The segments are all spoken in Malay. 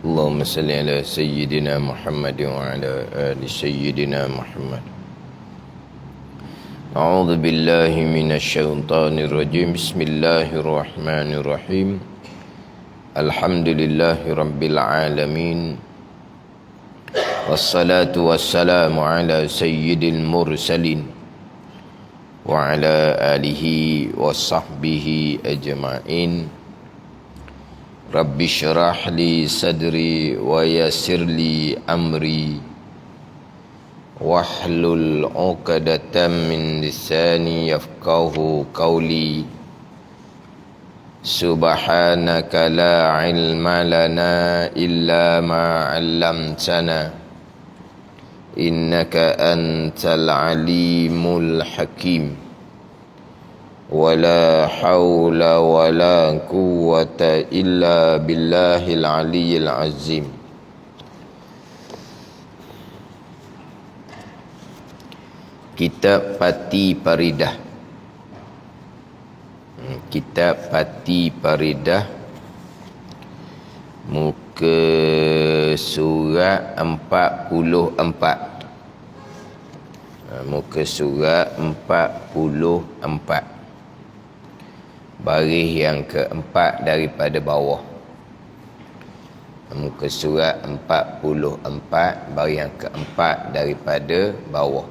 اللهم صل على سيدنا محمد وعلى آل سيدنا محمد. أعوذ بالله من الشيطان الرجيم. بسم الله الرحمن الرحيم. الحمد لله رب العالمين، والصلاة والسلام على سيد المرسلين وعلى آله وصحبه أجمعين. رب اشرح لي صدري ويسر لي أمري واحلل عقدة من لساني يفقه قولي. سبحانك لا علم لنا إلا ما علمتنا إنك أنت العليم الحكيم. ولا حول ولا قوة إلا بالله العلي العظيم. Kitab Pati Paridah. Kitab Pati Paridah, muka surat 44. Muka surat 44. Baris yang keempat daripada bawah. Muka surat 44, baris yang keempat daripada bawah.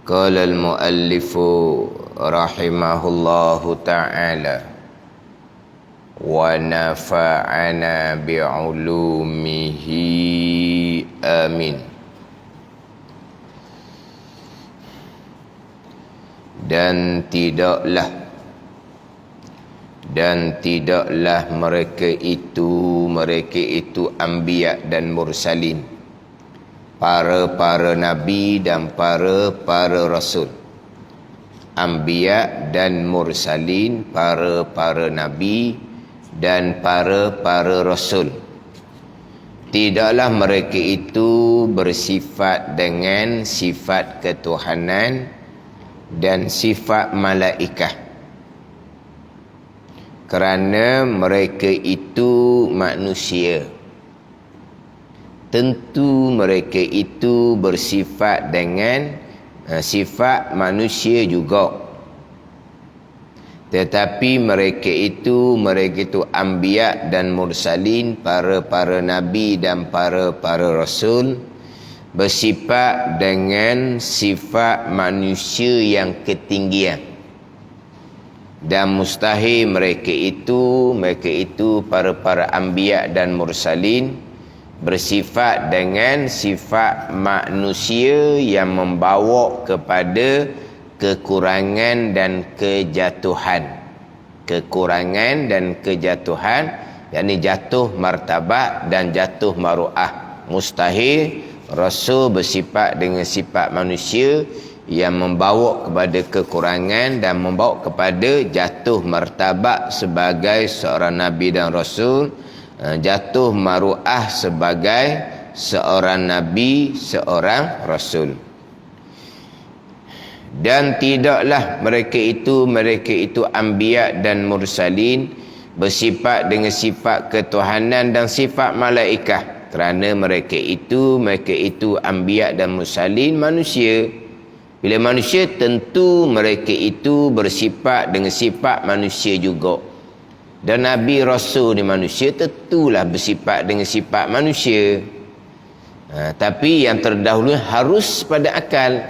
Qala al-muallifu rahimahullahu ta'ala wa nafa'ana bi'ulumihi amin. Dan tidaklah mereka itu anbiya dan mursalin, para nabi dan para rasul. Anbiya dan mursalin, para nabi dan para rasul. Tidaklah mereka itu bersifat dengan sifat ketuhanan dan sifat malaikah, kerana mereka itu manusia. Tentu mereka itu bersifat dengan sifat manusia juga. Tetapi mereka itu anbiya dan mursalin, para nabi dan para rasul, bersifat dengan sifat manusia yang ketinggian. Dan mustahil mereka itu para anbiya dan mursalin bersifat dengan sifat manusia yang membawa kepada kekurangan dan kejatuhan. Yakni jatuh martabat dan jatuh maruah. Mustahil Rasul bersifat dengan sifat manusia yang membawa kepada kekurangan dan membawa kepada jatuh martabat sebagai seorang Nabi dan Rasul, jatuh maruah sebagai seorang Nabi, seorang Rasul. Dan tidaklah mereka itu anbiya dan mursalin bersifat dengan sifat ketuhanan dan sifat malaikah, kerana mereka itu anbiya dan mursalin, manusia. Bila manusia, tentu mereka itu bersifat dengan sifat manusia juga. Dan Nabi Rasul ni manusia, tentulah bersifat dengan sifat manusia. Tapi yang terdahulu harus pada akal.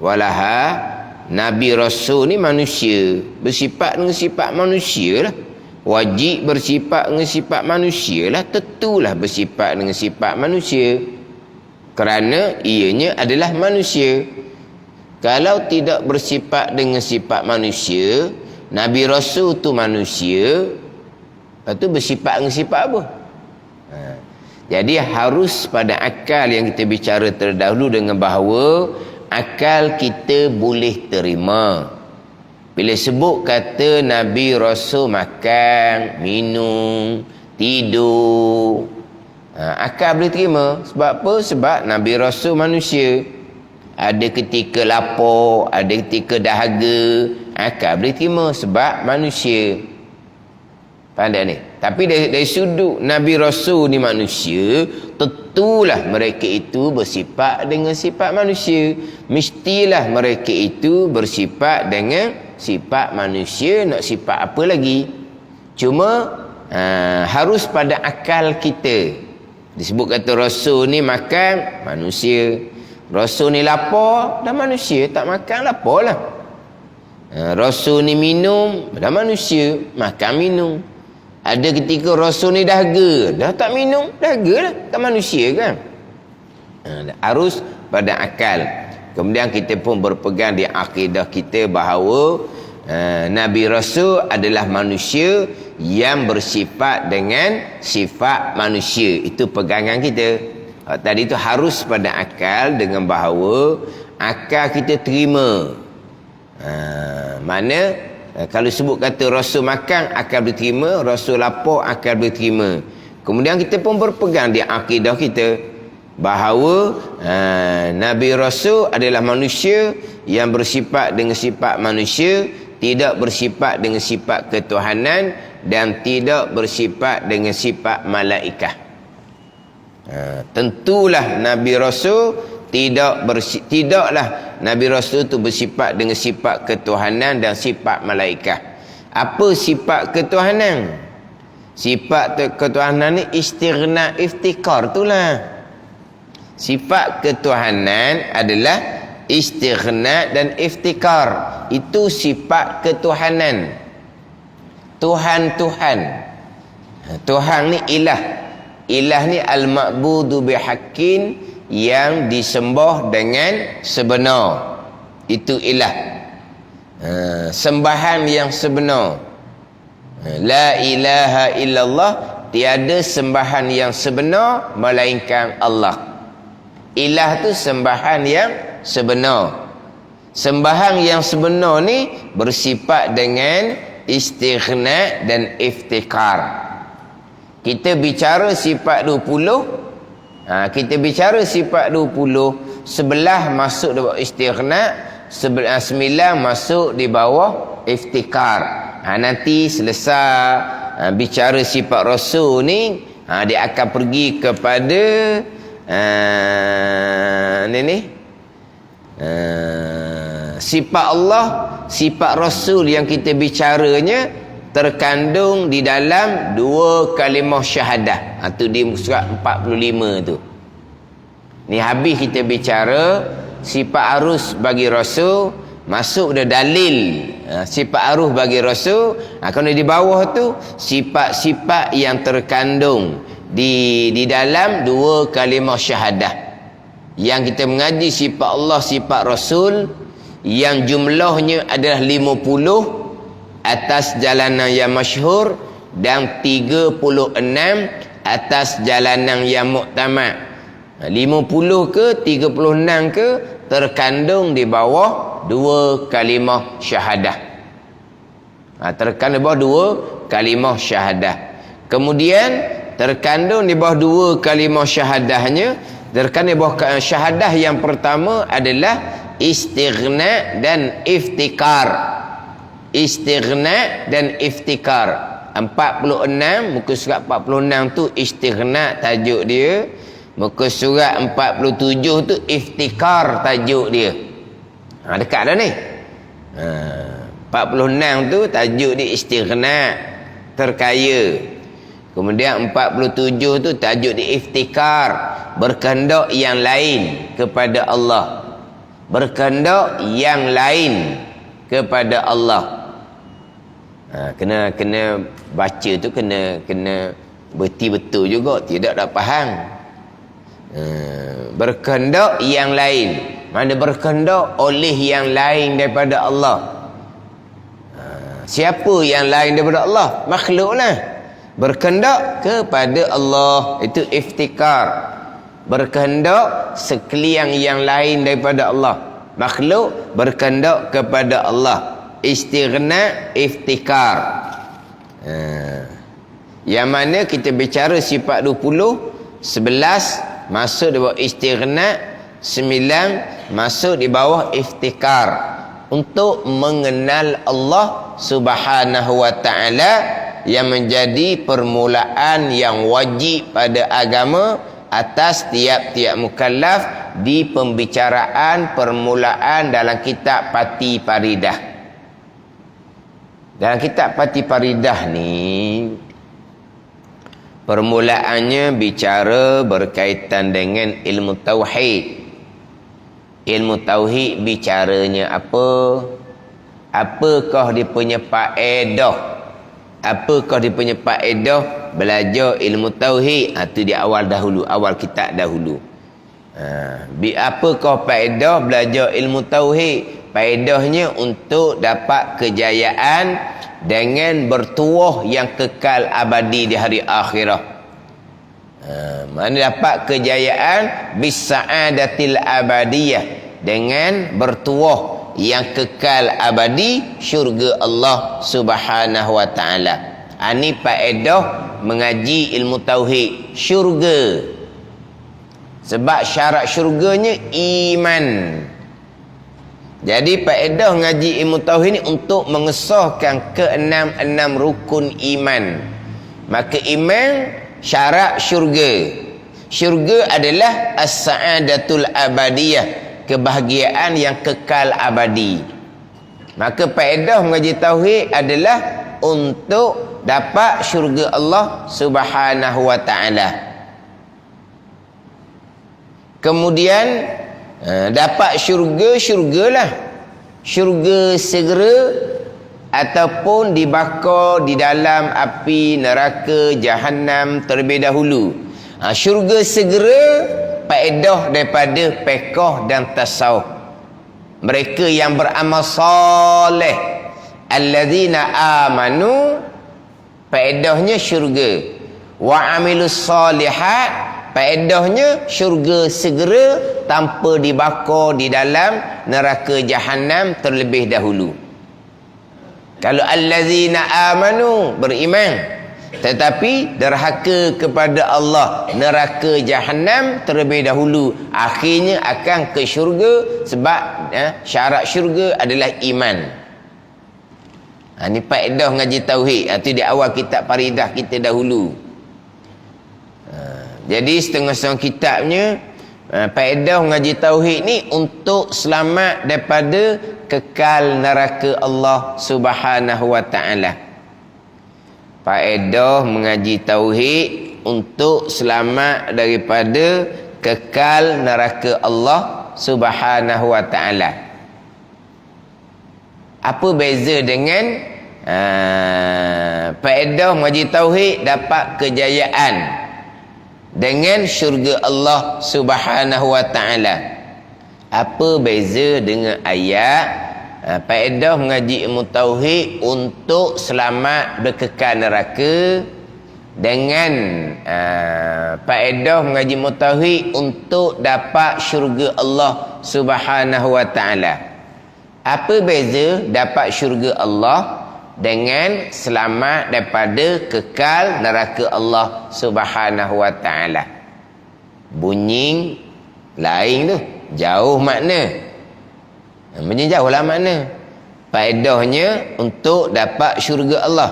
Walaha Nabi Rasul ni manusia, bersifat dengan sifat manusia lah. Wajib bersifat dengan sifat manusia lah. Tentulah bersifat dengan sifat manusia, kerana ianya adalah manusia. Kalau tidak bersifat dengan sifat manusia, Nabi Rasul tu manusia, lepas tu bersifat dengan sifat apa? Jadi harus pada akal yang kita bicara terdahulu, dengan bahawa akal kita boleh terima. Bila sebut kata Nabi Rasul makan, minum, tidur, akal boleh terima. Sebab apa? Sebab Nabi Rasul manusia. Ada ketika lapar, ada ketika dahaga, akal boleh terima sebab manusia. Pandai ni. Tapi dari sudut Nabi Rasul ni manusia, tentulah mereka itu bersifat dengan sifat manusia. Mestilah mereka itu bersifat dengan sifat manusia, nak sifat apa lagi? Cuma harus pada akal kita. Disebut kata Rasul ni makan, manusia. Rasul ni lapar, dah manusia, tak makan, lapar lah. Rasul ni minum, dah manusia, makan minum. Ada ketika Rasul ni dahaga, dah tak minum, dahaga lah, tak manusia kan. Harus pada akal. Kemudian kita pun berpegang di akidah kita bahawa Nabi Rasul adalah manusia yang bersifat dengan sifat manusia. Itu pegangan kita. Tadi itu harus pada akal, dengan bahawa akal kita terima. Mana kalau sebut kata Rasul makan, akal berterima. Rasul lapar, akal berterima. Kemudian kita pun berpegang di akidah kita bahawa Nabi Rasul adalah manusia yang bersifat dengan sifat manusia, tidak bersifat dengan sifat ketuhanan, dan tidak bersifat dengan sifat malaikat. Tentulah Nabi Rasul tidaklah Nabi Rasul itu bersifat dengan sifat ketuhanan dan sifat malaikat. Apa sifat ketuhanan? Sifat ketuhanan ni istighna, iftikar itulah. Sifat ketuhanan adalah istighna dan iftikar. Itu sifat ketuhanan. Tuhan. Tuhan ni ilah. Ilah ni al-ma'budu bihaqqin, yang disembah dengan sebenar. Itu ilah. Sembahan yang sebenar. La ilaha illallah, tiada sembahan yang sebenar melainkan Allah. Ilah tu sembahan yang sebenar. Sembahan yang sebenar ni bersifat dengan istighna dan iftikar. Kita bicara sifat 20, kita bicara sifat 20, 11 masuk di bawah istighna, 9 masuk di bawah iftikar. Nanti selesai bicara sifat Rasul ni, dia akan pergi kepada sifat Allah, sifat Rasul yang kita bicaranya terkandung di dalam 2 kalimah syahadah. Itu di surat 45 tu. Ni habis kita bicara sifat arus bagi Rasul, masuk dah dalil sifat arus bagi Rasul. Kalau di bawah tu sifat-sifat yang terkandung di dalam 2 kalimah syahadah. Yang kita mengaji sifat Allah, sifat Rasul yang jumlahnya adalah 50 atas jalanan yang masyhur, dan 36 atas jalanan yang muktamad. 50 ke 36 ke terkandung di bawah 2 kalimah syahadah. Terkandung di bawah 2 kalimah syahadah. Kemudian terkandung di bawah 2 kalimah syahadahnya, terkandung di bawah syahadah yang pertama adalah istighna dan iftikar. Istighna dan iftikar. 46 muka surat 46 tu istighna tajuk dia, muka surat 47 tu iftikar tajuk dia. Dekat dah ni. 46 tu tajuk dia istighna, terkaya. Kemudian 47 tu tajuk dia iftikar, berkehendak yang lain kepada Allah. Berkehendak yang lain kepada Allah. Kena baca tu kena betul-betul juga, tidak dapat faham. Berkehendak yang lain, mana berkehendak oleh yang lain daripada Allah. Siapa yang lain daripada Allah? Makhluklah. Berkehendak kepada Allah, itu iftikar. Berkehendak sekalian yang lain daripada Allah. Makhluk berkehendak kepada Allah. Istighna, iftikar. Yang mana kita bicara sifat 20, 11 masuk di bawah istighna, 9 masuk di bawah iftikar. Untuk mengenal Allah Subhanahu wa ta'ala yang menjadi permulaan yang wajib pada agama atas tiap-tiap mukallaf di pembicaraan permulaan dalam kitab Pati Paridah. Dalam kitab Pati Paridah ni permulaannya bicara berkaitan dengan ilmu tauhid. Ilmu tauhid bicaranya apa? Apakah dia punya faedah? Apakah dia punya faedah belajar ilmu tauhid? Itu di awal dahulu, awal kitab dahulu. Apakah faedah belajar ilmu tauhid? Faedahnya untuk dapat kejayaan dengan bertuah yang kekal abadi di hari akhirat. Mana dapat kejayaan bisa'adatil abadiyah, dengan bertuah yang kekal abadi syurga Allah Subhanahu wa taala. Ini faedah mengaji ilmu tauhid, syurga. Sebab syarat syurganya iman. Jadi faedah ngaji ilmu tauhid ni untuk mengesahkan keenam rukun iman. Maka iman syarat syurga. Syurga adalah as-sa'adatul abadiyah, kebahagiaan yang kekal abadi. Maka faedah mengaji tauhid adalah untuk dapat syurga Allah Subhanahu wa taala. Kemudian dapat syurgalah, syurga segera ataupun dibakar di dalam api neraka jahanam terlebih dahulu. Syurga segera faedah daripada fiqh dan tasawuf. Mereka yang beramal soleh, allazina amanu, faedahnya syurga. Wa amilus solihat, faedahnya syurga segera tanpa dibakar di dalam neraka jahanam terlebih dahulu. Kalau allazina amanu, beriman tetapi derhaka kepada Allah, neraka jahanam terlebih dahulu, akhirnya akan ke syurga. Sebab syarat syurga adalah iman. Ini faedah ngaji tauhid. Itu di awal kitab Faridah kita dahulu. Jadi setengah-setengah kitabnya faedah ngaji tauhid ni untuk selamat daripada kekal neraka Allah Subhanahu wa taala. Faedah mengaji tauhid untuk selamat daripada kekal neraka Allah Subhanahu wa taala. Apa beza dengan faedah mengaji tauhid dapat kejayaan dengan syurga Allah Subhanahu wa taala? Apa beza dengan ayat faedah mengaji ilmu tauhid untuk selamat berkekal neraka, dengan faedah mengaji ilmu tauhid untuk dapat syurga Allah Subhanahu wa taala? Apa beza dapat syurga Allah dengan selamat daripada kekal neraka Allah Subhanahu wa taala? Bunyi lain tu, jauh makna. Macam jauhlah makna. Faedahnya untuk dapat syurga Allah.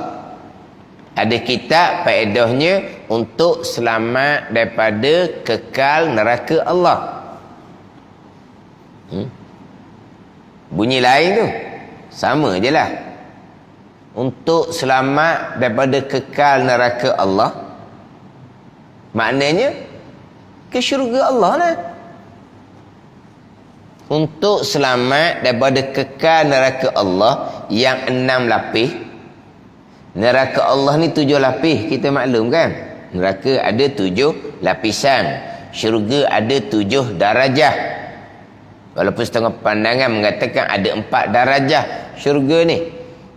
Ada kitab faedahnya untuk selamat daripada kekal neraka Allah. Bunyi lain tu sama je lah. Untuk selamat daripada kekal neraka Allah, maknanya ke syurga Allah lah. Untuk selamat daripada kekal neraka Allah yang 6 lapis. Neraka Allah ni 7 lapis, kita maklum kan? Neraka ada 7 lapisan, syurga ada 7 darajah. Walaupun setengah pandangan mengatakan ada 4 darajah syurga ni.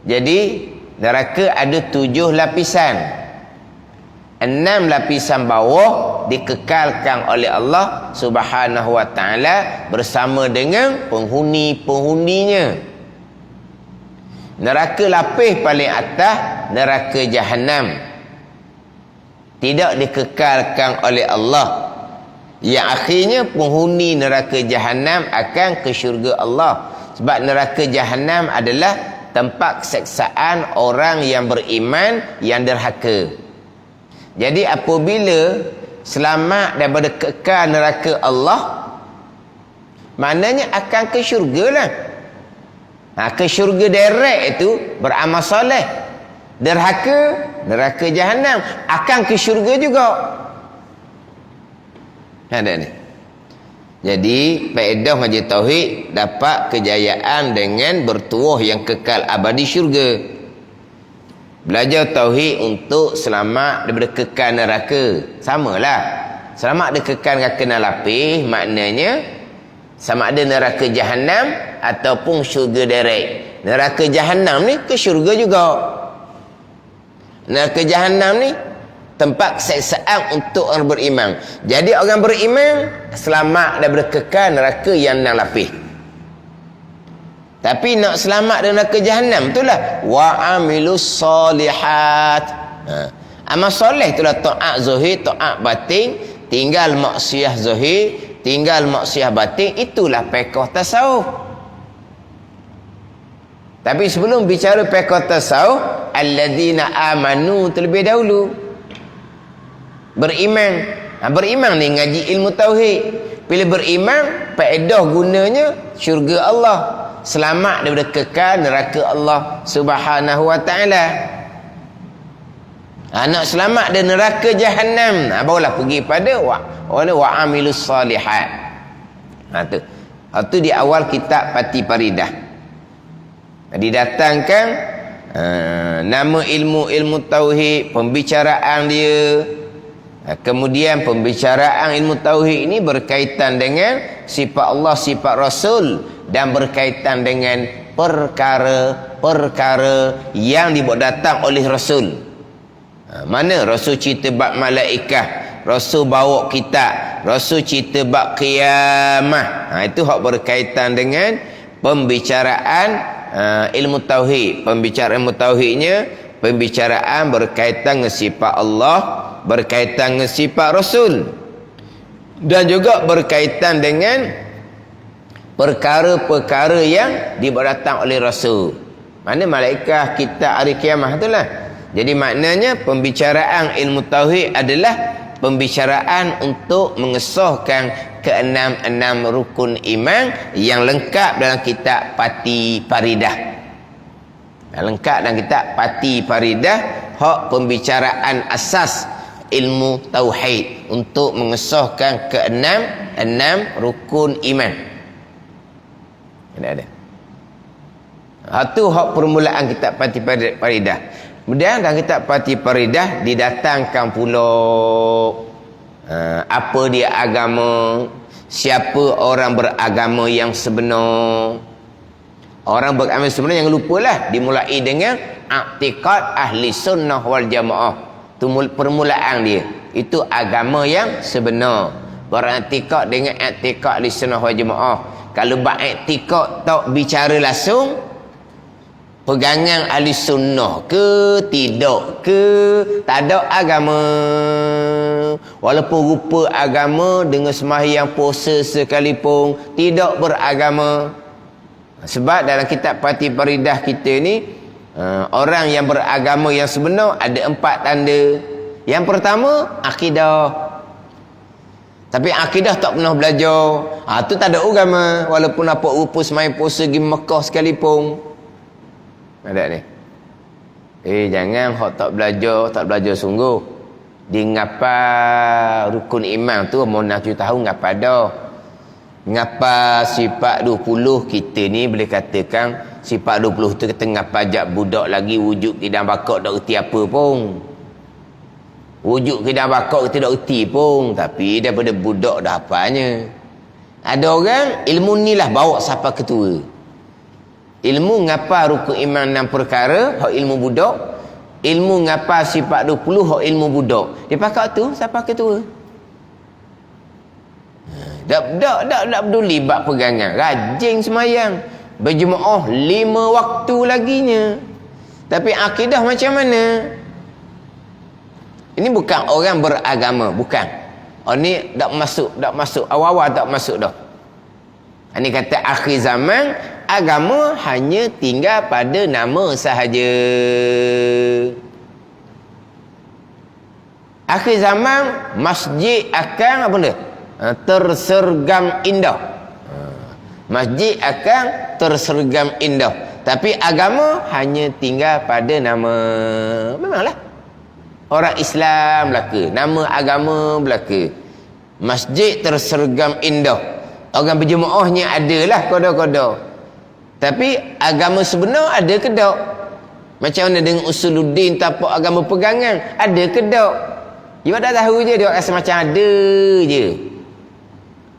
Jadi neraka ada 7 lapisan. 6 lapisan bawah dikekalkan oleh Allah Subhanahu wa taala bersama dengan penghuni-penghuninya. Neraka lapis paling atas, neraka jahanam, tidak dikekalkan oleh Allah, yang akhirnya penghuni neraka jahanam akan ke syurga Allah. Sebab neraka jahanam adalah tempat keseksaan orang yang beriman yang derhaka. Jadi apabila selamat daripada kekal neraka Allah, maknanya akan ke syurga lah. Ke syurga direct itu beramal soleh. Derhaka, neraka jahanam, akan ke syurga juga. Ada ni. Jadi faedah majlis tauhid dapat kejayaan dengan bertuah yang kekal abadi syurga. Belajar tauhid untuk selamat daripada kekal neraka. Samalah. Selamat dari kekal neraka nak lapis, maknanya sama ada neraka jahanam ataupun syurga direct. Neraka jahanam ni ke syurga juga. Neraka jahanam ni tempat keseksaan untuk orang beriman. Jadi orang beriman selamat daripada kekal neraka yang nak lapis. Tapi nak selamat dari neraka jahanam itulah wa amilus solihat. Amal soleh itulah taat zahir, taat batin, tinggal maksiat zahir, tinggal maksiat batin, itulah fiqh tasawuf. Tapi sebelum bicara fiqh tasawuf, alladzina amanu terlebih dahulu. Beriman. Beriman ni ngaji ilmu tauhid. Bila beriman, faedah gunanya syurga Allah. Selamat daripada kekal neraka Allah Subhanahu wa taala. Nak selamat dari neraka jahanam, barulah pergi pada wa amilus solihat. Tu di awal kitab Pati Paridah. Didatangkan nama ilmu tauhid, pembicaraan dia. Kemudian pembicaraan ilmu tauhid ini berkaitan dengan sifat Allah, sifat Rasul, dan berkaitan dengan perkara-perkara yang dibuat datang oleh Rasul. Mana Rasul cerita bab malaikah, Rasul bawa kitab, Rasul cerita bab qiyamah. Itu hak berkaitan dengan pembicaraan ilmu tauhid. Pembicaraan ilmu tauhidnya pembicaraan berkaitan dengan sifat Allah, berkaitan dengan sifat Rasul, dan juga berkaitan dengan perkara-perkara yang dibuat datang oleh Rasul. Mana malaikat, kitab, hari kiamat itulah. Jadi maknanya pembicaraan ilmu tauhid adalah pembicaraan untuk mengesahkan keenam-enam rukun iman yang lengkap dalam kitab Pati Paridah. Lengkap dalam kitab Pati Paridah, hak pembicaraan asas ilmu tauhid untuk mengesahkan keenam rukun iman. Ada. Itu hak permulaan kitab Pati Paridah. Kemudian dalam kitab Pati Paridah didatangkan pula apa dia agama, siapa orang beragama yang sebenar. Orang beragama sebenar yang lupalah dimulai dengan i'tiqad ahli sunnah wal jamaah. Itu permulaan dia. Itu agama yang sebenar. Beriktikad dengan i'tiqad ahli sunnah wal jamaah. Kalau beriktikad tak bicara langsung, pegangan ahli sunnah ke tidak ke, tak ada agama. Walaupun rupa agama dengan sembahyang puasa sekalipun, tidak beragama. Sebab dalam kitab Pati Paridah kita ni, orang yang beragama yang sebenar ada 4 tanda. Yang pertama, akidah. Tapi akidah tak pernah belajar, tu tak ada agama. Walaupun apa rupa sembahyang puasa pergi Mekah sekalipun. Ada ni. Jangan hok tak belajar sungguh. Dia ngapa rukun iman tu mau nak tahu ngapa dah. Ngapa sifat 20 kita ni boleh katakan sifat 20 tu kita ngapa ajak budak lagi wujud tidak bakak dak erti apa pun. Wujud tidak bakak kita dak erti pun, tapi daripada budak dah apanya. Ada orang ilmu ni lah bawa siapa ketua. Ilmu ngapa rukun iman 6 perkara, hak ilmu budak. Ilmu ngapa sifat 20, hak ilmu budak. Dia pakak tu siapa ketua. Tak peduli bab pegangan. Rajin semayang. Berjemaah 5 waktu laginya. Tapi akidah macam mana? Ini bukan orang beragama, bukan. Ni tak masuk. Awal-awal tak masuk dah. Ini kata akhir zaman agama hanya tinggal pada nama sahaja. Akhir zaman masjid akan apa benda? Tersergam indah. Masjid akan tersergam indah. Tapi agama hanya tinggal pada nama. Memanglah. Orang Islam belaka, nama agama belaka. Masjid tersergam indah. Orang berjemaahnya adalah koda-koda. Tapi agama sebenar ada ke tak? Macam mana dengan usuluddin tapak agama pegangan? Ada ke tak? Dia dah tahu je, dia rasa macam ada je.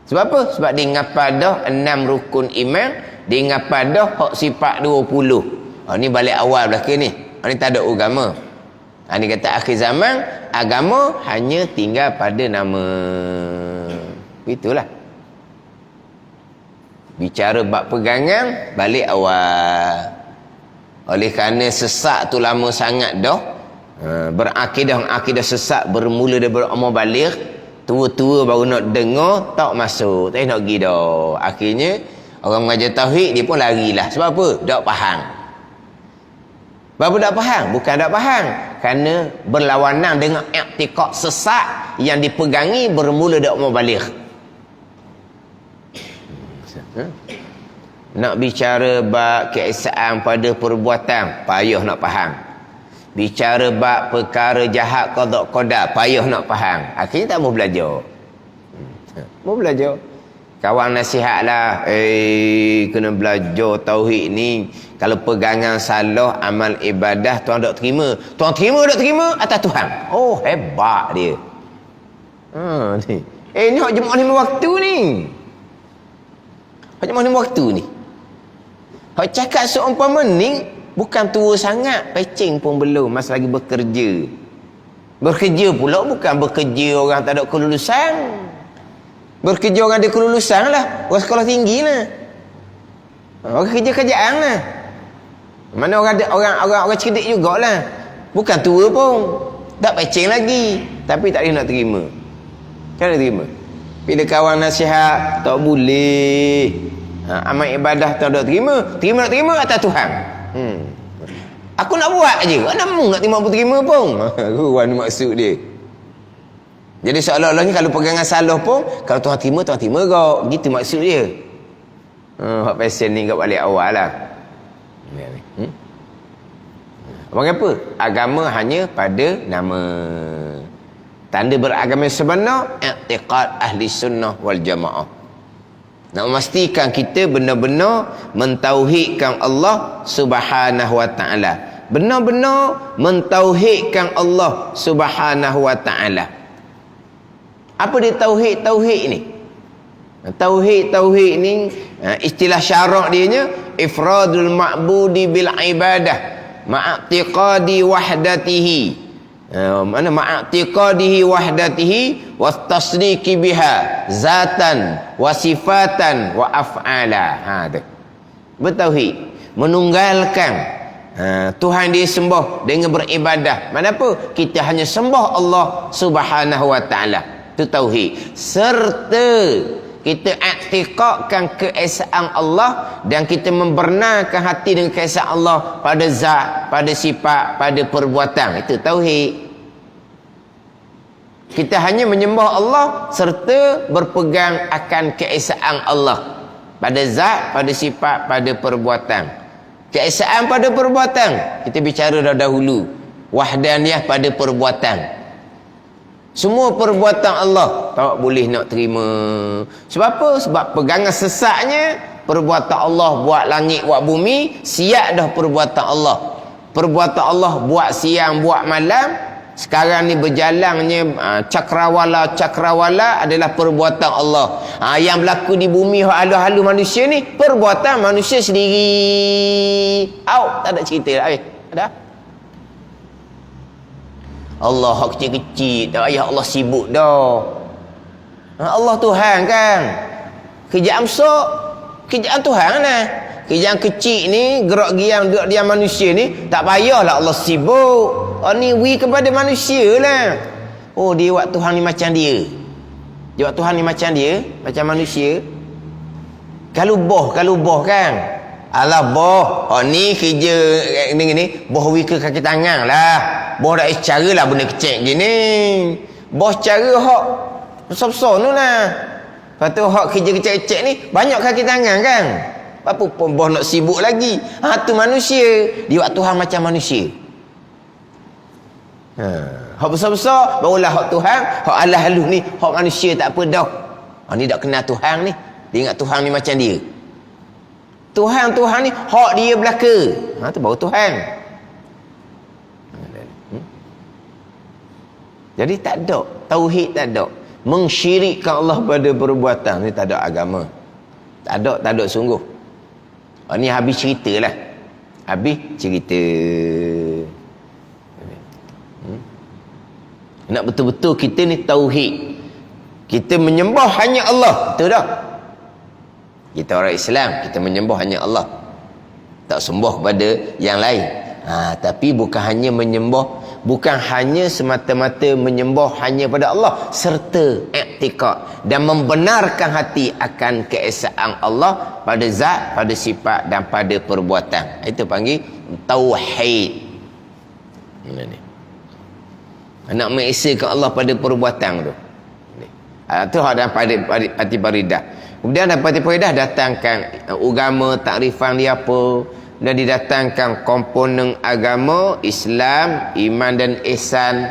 Sebab apa? Sebab dia ngapal dah 6 rukun iman, dia ngapal dah hak sifat 20. Ni balik awal belakang ni. Ni tak ada agama. Ni kata akhir zaman, agama hanya tinggal pada nama. Itulah. Bicara bab pegangan, balik awal. Oleh kerana sesak tu lama sangat dah, berakidah sesat bermula daripada umur baligh, tua-tua baru nak dengar, tak masuk, tak nak pergi dah. Akhirnya orang mengajar tauhid dia pun larilah. Sebab apa? Tak faham. Sebab tak faham? Bukan tak faham, kerana berlawanan dengan i'tiqad sesat yang dipegangi bermula dari umur baligh. Nak bicara bab keesaan pada perbuatan, payah nak faham. Bicara bab perkara jahat qada qadar, payah nak faham. Akhirnya tak mau belajar. Mau belajar. Kawan nasihatlah, kena belajar tauhid ni. Kalau pegangan salah amal ibadah tuan tak terima. Tuan terima tak terima atas Tuhan. Oh, hebat dia. Ni. Ni hak jemaah 5 waktu ni. Hak jemaah 5 waktu ni. Hak cakap seumpama ni bukan tua sangat, pecing pun belum, masih lagi bekerja. Bekerja pula bukan bekerja orang tak ada kelulusan. Bekerja orang ada kelulusan lah, orang sekolah tinggi lah. Orang kerja kerjaan lah. Mana orang ada orang cerdik jugalah. Bukan tua pun, tak pecing lagi, tapi tak boleh nak terima. Kan nak terima. Bila kawan nasihat, tak boleh. Amal ibadah tak nak terima, terima nak terima atas Tuhan. Aku nak buat je, nak terima pun terima pun. Ruan maksud dia. Jadi seolah-olahnya kalau pegangan salah pun, kalau Tuhan terima kau. Gitu maksud dia. Hak pasien ni kat balik awal lah. Abang apa? Agama hanya pada nama. Tanda beragama sebenar, i'tiqad ahli sunnah wal jamaah. Nak memastikan kita benar-benar mentauhidkan Allah Subhanahu wa taala. Benar-benar mentauhidkan Allah Subhanahu wa taala. Apa dia tauhid ni? Tauhid ni istilah syarak dia ifradul ma'budi bil ibadah ma'atiqadi wahdatihi. Mana ma'atiqadihi wahdatihi wastasdiqi biha zatan wa sifatan wa af'ala. Tu bertauhid, menunggalkan Tuhan dia sembah dengan beribadah. Mana apa? Kita hanya sembah Allah Subhanahu wa taala. Itu tauhid. Serta kita i'tiqadkan keesaan Allah dan kita membenarkan hati dengan keesaan Allah pada zat, pada sifat, pada perbuatan. Itu tauhid. Kita hanya menyembah Allah serta berpegang akan keesaan Allah pada zat, pada sifat, pada perbuatan. Keesaan pada perbuatan kita bicara dahulu. Wahdaniyah pada perbuatan. Semua perbuatan Allah tak boleh nak terima. Sebab apa? Sebab pegangan sesatnya perbuatan Allah buat langit, buat bumi, siap dah perbuatan Allah. Perbuatan Allah buat siang, buat malam. Sekarang ni berjalannya cakrawala adalah perbuatan Allah. Yang berlaku di bumi halu-halu manusia ni perbuatan manusia sendiri. Tak ada cerita dah. Ada? Allah hak kecil-kecil, tak payah Allah sibuk dah. Allah Tuhan kan. Kerjaan besar, kerjaan Tuhan lah. Kerjaan kecil ni, gerak giang duduk diam manusia ni, tak payahlah Allah sibuk. Ni kepada manusia lah. Dia buat Tuhan ni macam dia. Dia buat Tuhan ni macam dia, macam manusia. Kalau boh kan. Alah boh, ni kerja ni boh wika kaki tangan lah. Boh dah cara lah benda kecil gini. Boh cara hok besar-besar tu lah. Lepas tu hok kerja kecil-kecil ni banyak kaki tangan kan. Apa pun boh nak sibuk lagi. Tu manusia. Dia buat Tuhan macam manusia. Hok besar-besar barulah hok Tuhan. Hok alah halus ni hok manusia tak apa dah. Ni tak kenal Tuhan ni. Dia ingat Tuhan ni macam dia. Tuhan ni hak dia belaka. Tu baru Tuhan. Jadi tak ada tauhid, tak ada mengsyirikkan Allah pada perbuatan ni, tak ada agama. Tak ada sungguh. Ni habis ceritalah. Habis cerita. Nak betul-betul kita ni tauhid. Kita menyembah hanya Allah. Betul tak? Kita orang Islam, kita menyembah hanya Allah. Tak sembah kepada yang lain. Tapi bukan hanya menyembah, bukan hanya semata-mata menyembah hanya pada Allah, serta i'tiqad dan membenarkan hati akan keesaan Allah pada zat, pada sifat dan pada perbuatan. Itu panggil tauhid. Nak mengesakan Allah pada perbuatan tu. Itu ada pada hati paridah. Kemudian dapat paridah datangkan agama, takrifan dia apa, dan didatangkan komponen agama Islam, iman dan ihsan.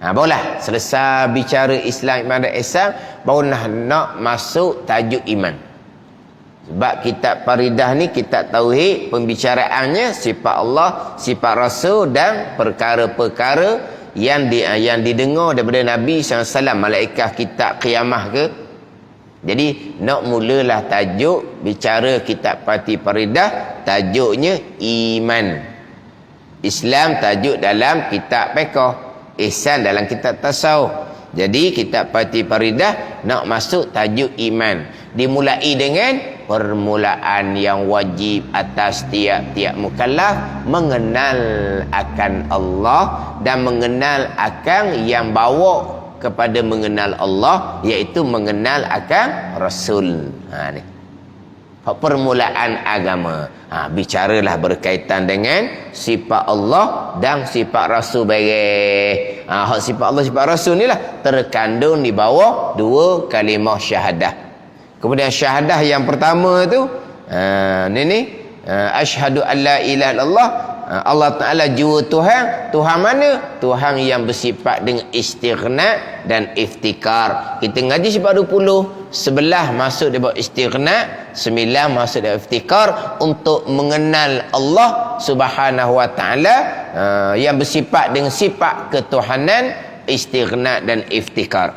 Barulah selesai bicara Islam, iman dan ihsan, barulah nak masuk tajuk iman. Sebab kitab paridah ni kitab tauhid, pembicaraannya sifat Allah, sifat Rasul dan perkara-perkara yang didengar daripada Nabi SAW, malaikat kitab qiyamah ke. Jadi nak mulalah tajuk bicara kitab Pati Paridah, tajuknya iman. Islam tajuk dalam kitab fiqh, ihsan dalam kitab tasawuf. Jadi kitab Pati Paridah nak masuk tajuk iman. Dimulai dengan permulaan yang wajib atas tiap-tiap mukallaf mengenal akan Allah dan mengenal akan yang bawa kepada mengenal Allah, iaitu mengenal akan Rasul. Ni permulaan agama. Bicaralah berkaitan dengan sifat Allah dan sifat Rasul baik. Sifat Allah, sifat Rasul ni lah terkandung di bawah dua kalimah syahadah. Kemudian syahadah yang pertama tu asyhadu an la ilaha illallah, Allah Ta'ala jua Tuhan. Tuhan mana? Tuhan yang bersifat dengan istighna dan iftikar. Kita ngaji sifat 20, 11 masuk dia buat istighna, 9 masuk dia iftikar, untuk mengenal Allah Subhanahu Wa Ta'ala yang bersifat dengan sifat ketuhanan, istighna dan iftikar.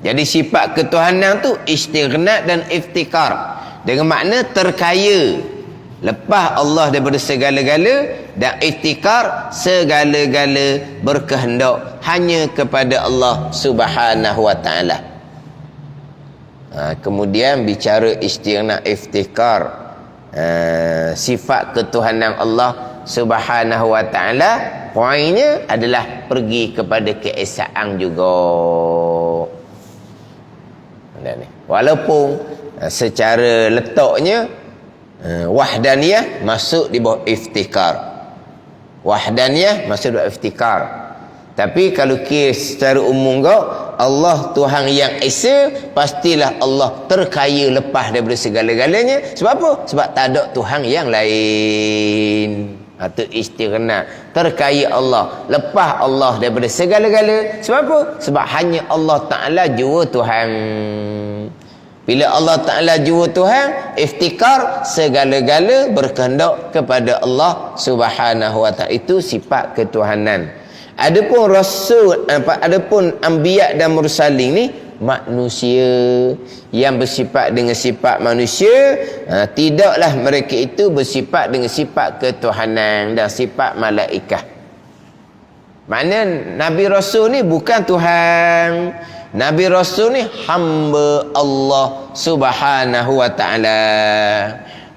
Jadi sifat ketuhanan tu istighna dan iftikar, dengan makna terkaya, lepas Allah daripada segala-gala, dan iftikar segala-gala berkehendak hanya kepada Allah Subhanahu Wa Ta'ala. Kemudian bicara istighna, iftikar, sifat ketuhanan Allah Subhanahu Wa Ta'ala, poinnya adalah pergi kepada keesaan juga. Walaupun secara letaknya wahdaniyah masuk di bawah iftikar. Wahdaniyah masuk di bawah iftikar. Tapi kalau kira secara umum kau, Allah Tuhan yang esa, pastilah Allah terkaya lepas daripada segala-galanya. Sebab apa? Sebab tak ada Tuhan yang lain. Itu istighna, terkaya Allah, lepas Allah daripada segala-gala. Sebab apa? Sebab hanya Allah Ta'ala jua Tuhan. Bila Allah Ta'ala jua Tuhan, iftikar segala-gala berkehendak kepada Allah Subhanahu Wa Ta'ala. Itu sifat ketuhanan. Adapun Rasul, adapun Anbiya dan Mursalin ni manusia yang bersifat dengan sifat manusia. Tidaklah mereka itu bersifat dengan sifat ketuhanan dan sifat malaikat. Maknanya Nabi Rasul ni bukan Tuhan. Nabi Rasul ni hamba Allah Subhanahu Wa Ta'ala.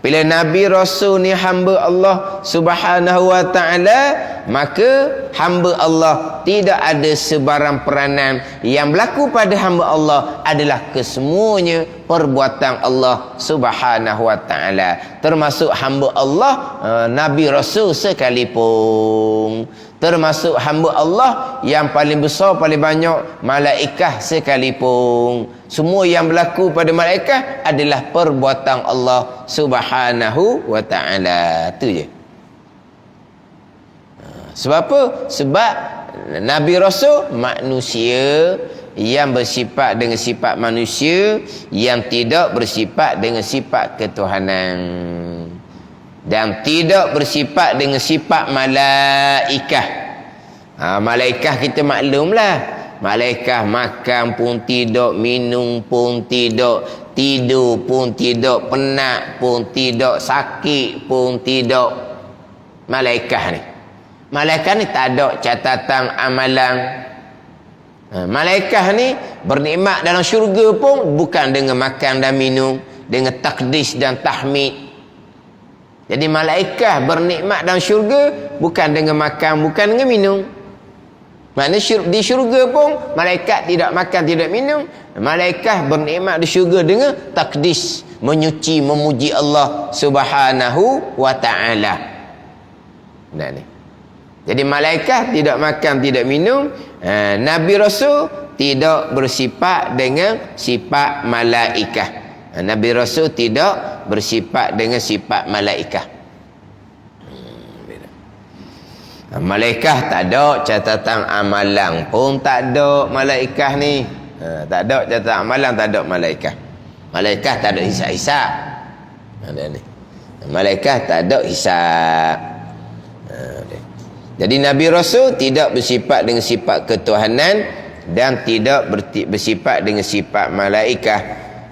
Bila Nabi Rasul ni hamba Allah Subhanahu wa ta'ala, maka hamba Allah tidak ada sebarang peranan yang berlaku pada hamba Allah adalah kesemuanya perbuatan Allah Subhanahu wa ta'ala, termasuk hamba Allah Nabi Rasul sekalipun, termasuk hamba Allah yang paling besar paling banyak malaikat sekalipun. Semua yang berlaku pada malaikat adalah perbuatan Allah Subhanahu wa ta'ala. Itu je. Sebab apa? Sebab Nabi Rasul manusia yang bersifat dengan sifat manusia, yang tidak bersifat dengan sifat ketuhanan, dan tidak bersifat dengan sifat malaikat. Malaikat kita maklumlah, malaikat makan pun tidak, minum pun tidak, tidur pun tidak, penat pun tidak, sakit pun tidak. Malaikat ni tak ada catatan amalan. Malaikat ni bernikmat dalam syurga pun bukan dengan makan dan minum, dengan takdis dan tahmid. Jadi malaikat bernikmat dalam syurga bukan dengan makan, bukan dengan minum. Maknanya di syurga pun malaikat tidak makan, tidak minum. Malaikat bernikmat di syurga dengan takdis, menyuci, memuji Allah Subhanahu wa ta'ala. Nah ni. Jadi malaikat tidak makan, tidak minum. Nabi Rasul tidak bersifat dengan sifat malaikat. Nabi Rasul tidak bersifat dengan sifat malaikat. Malaikat tak ada catatan amalan pun, tak ada malaikat ni. Tak ada catatan amalan, tak ada malaikat. Malaikat tak ada hisab-hisab. Malaikat tak ada hisab. Jadi Nabi Rasul tidak bersifat dengan sifat ketuhanan dan tidak bersifat dengan sifat malaikat.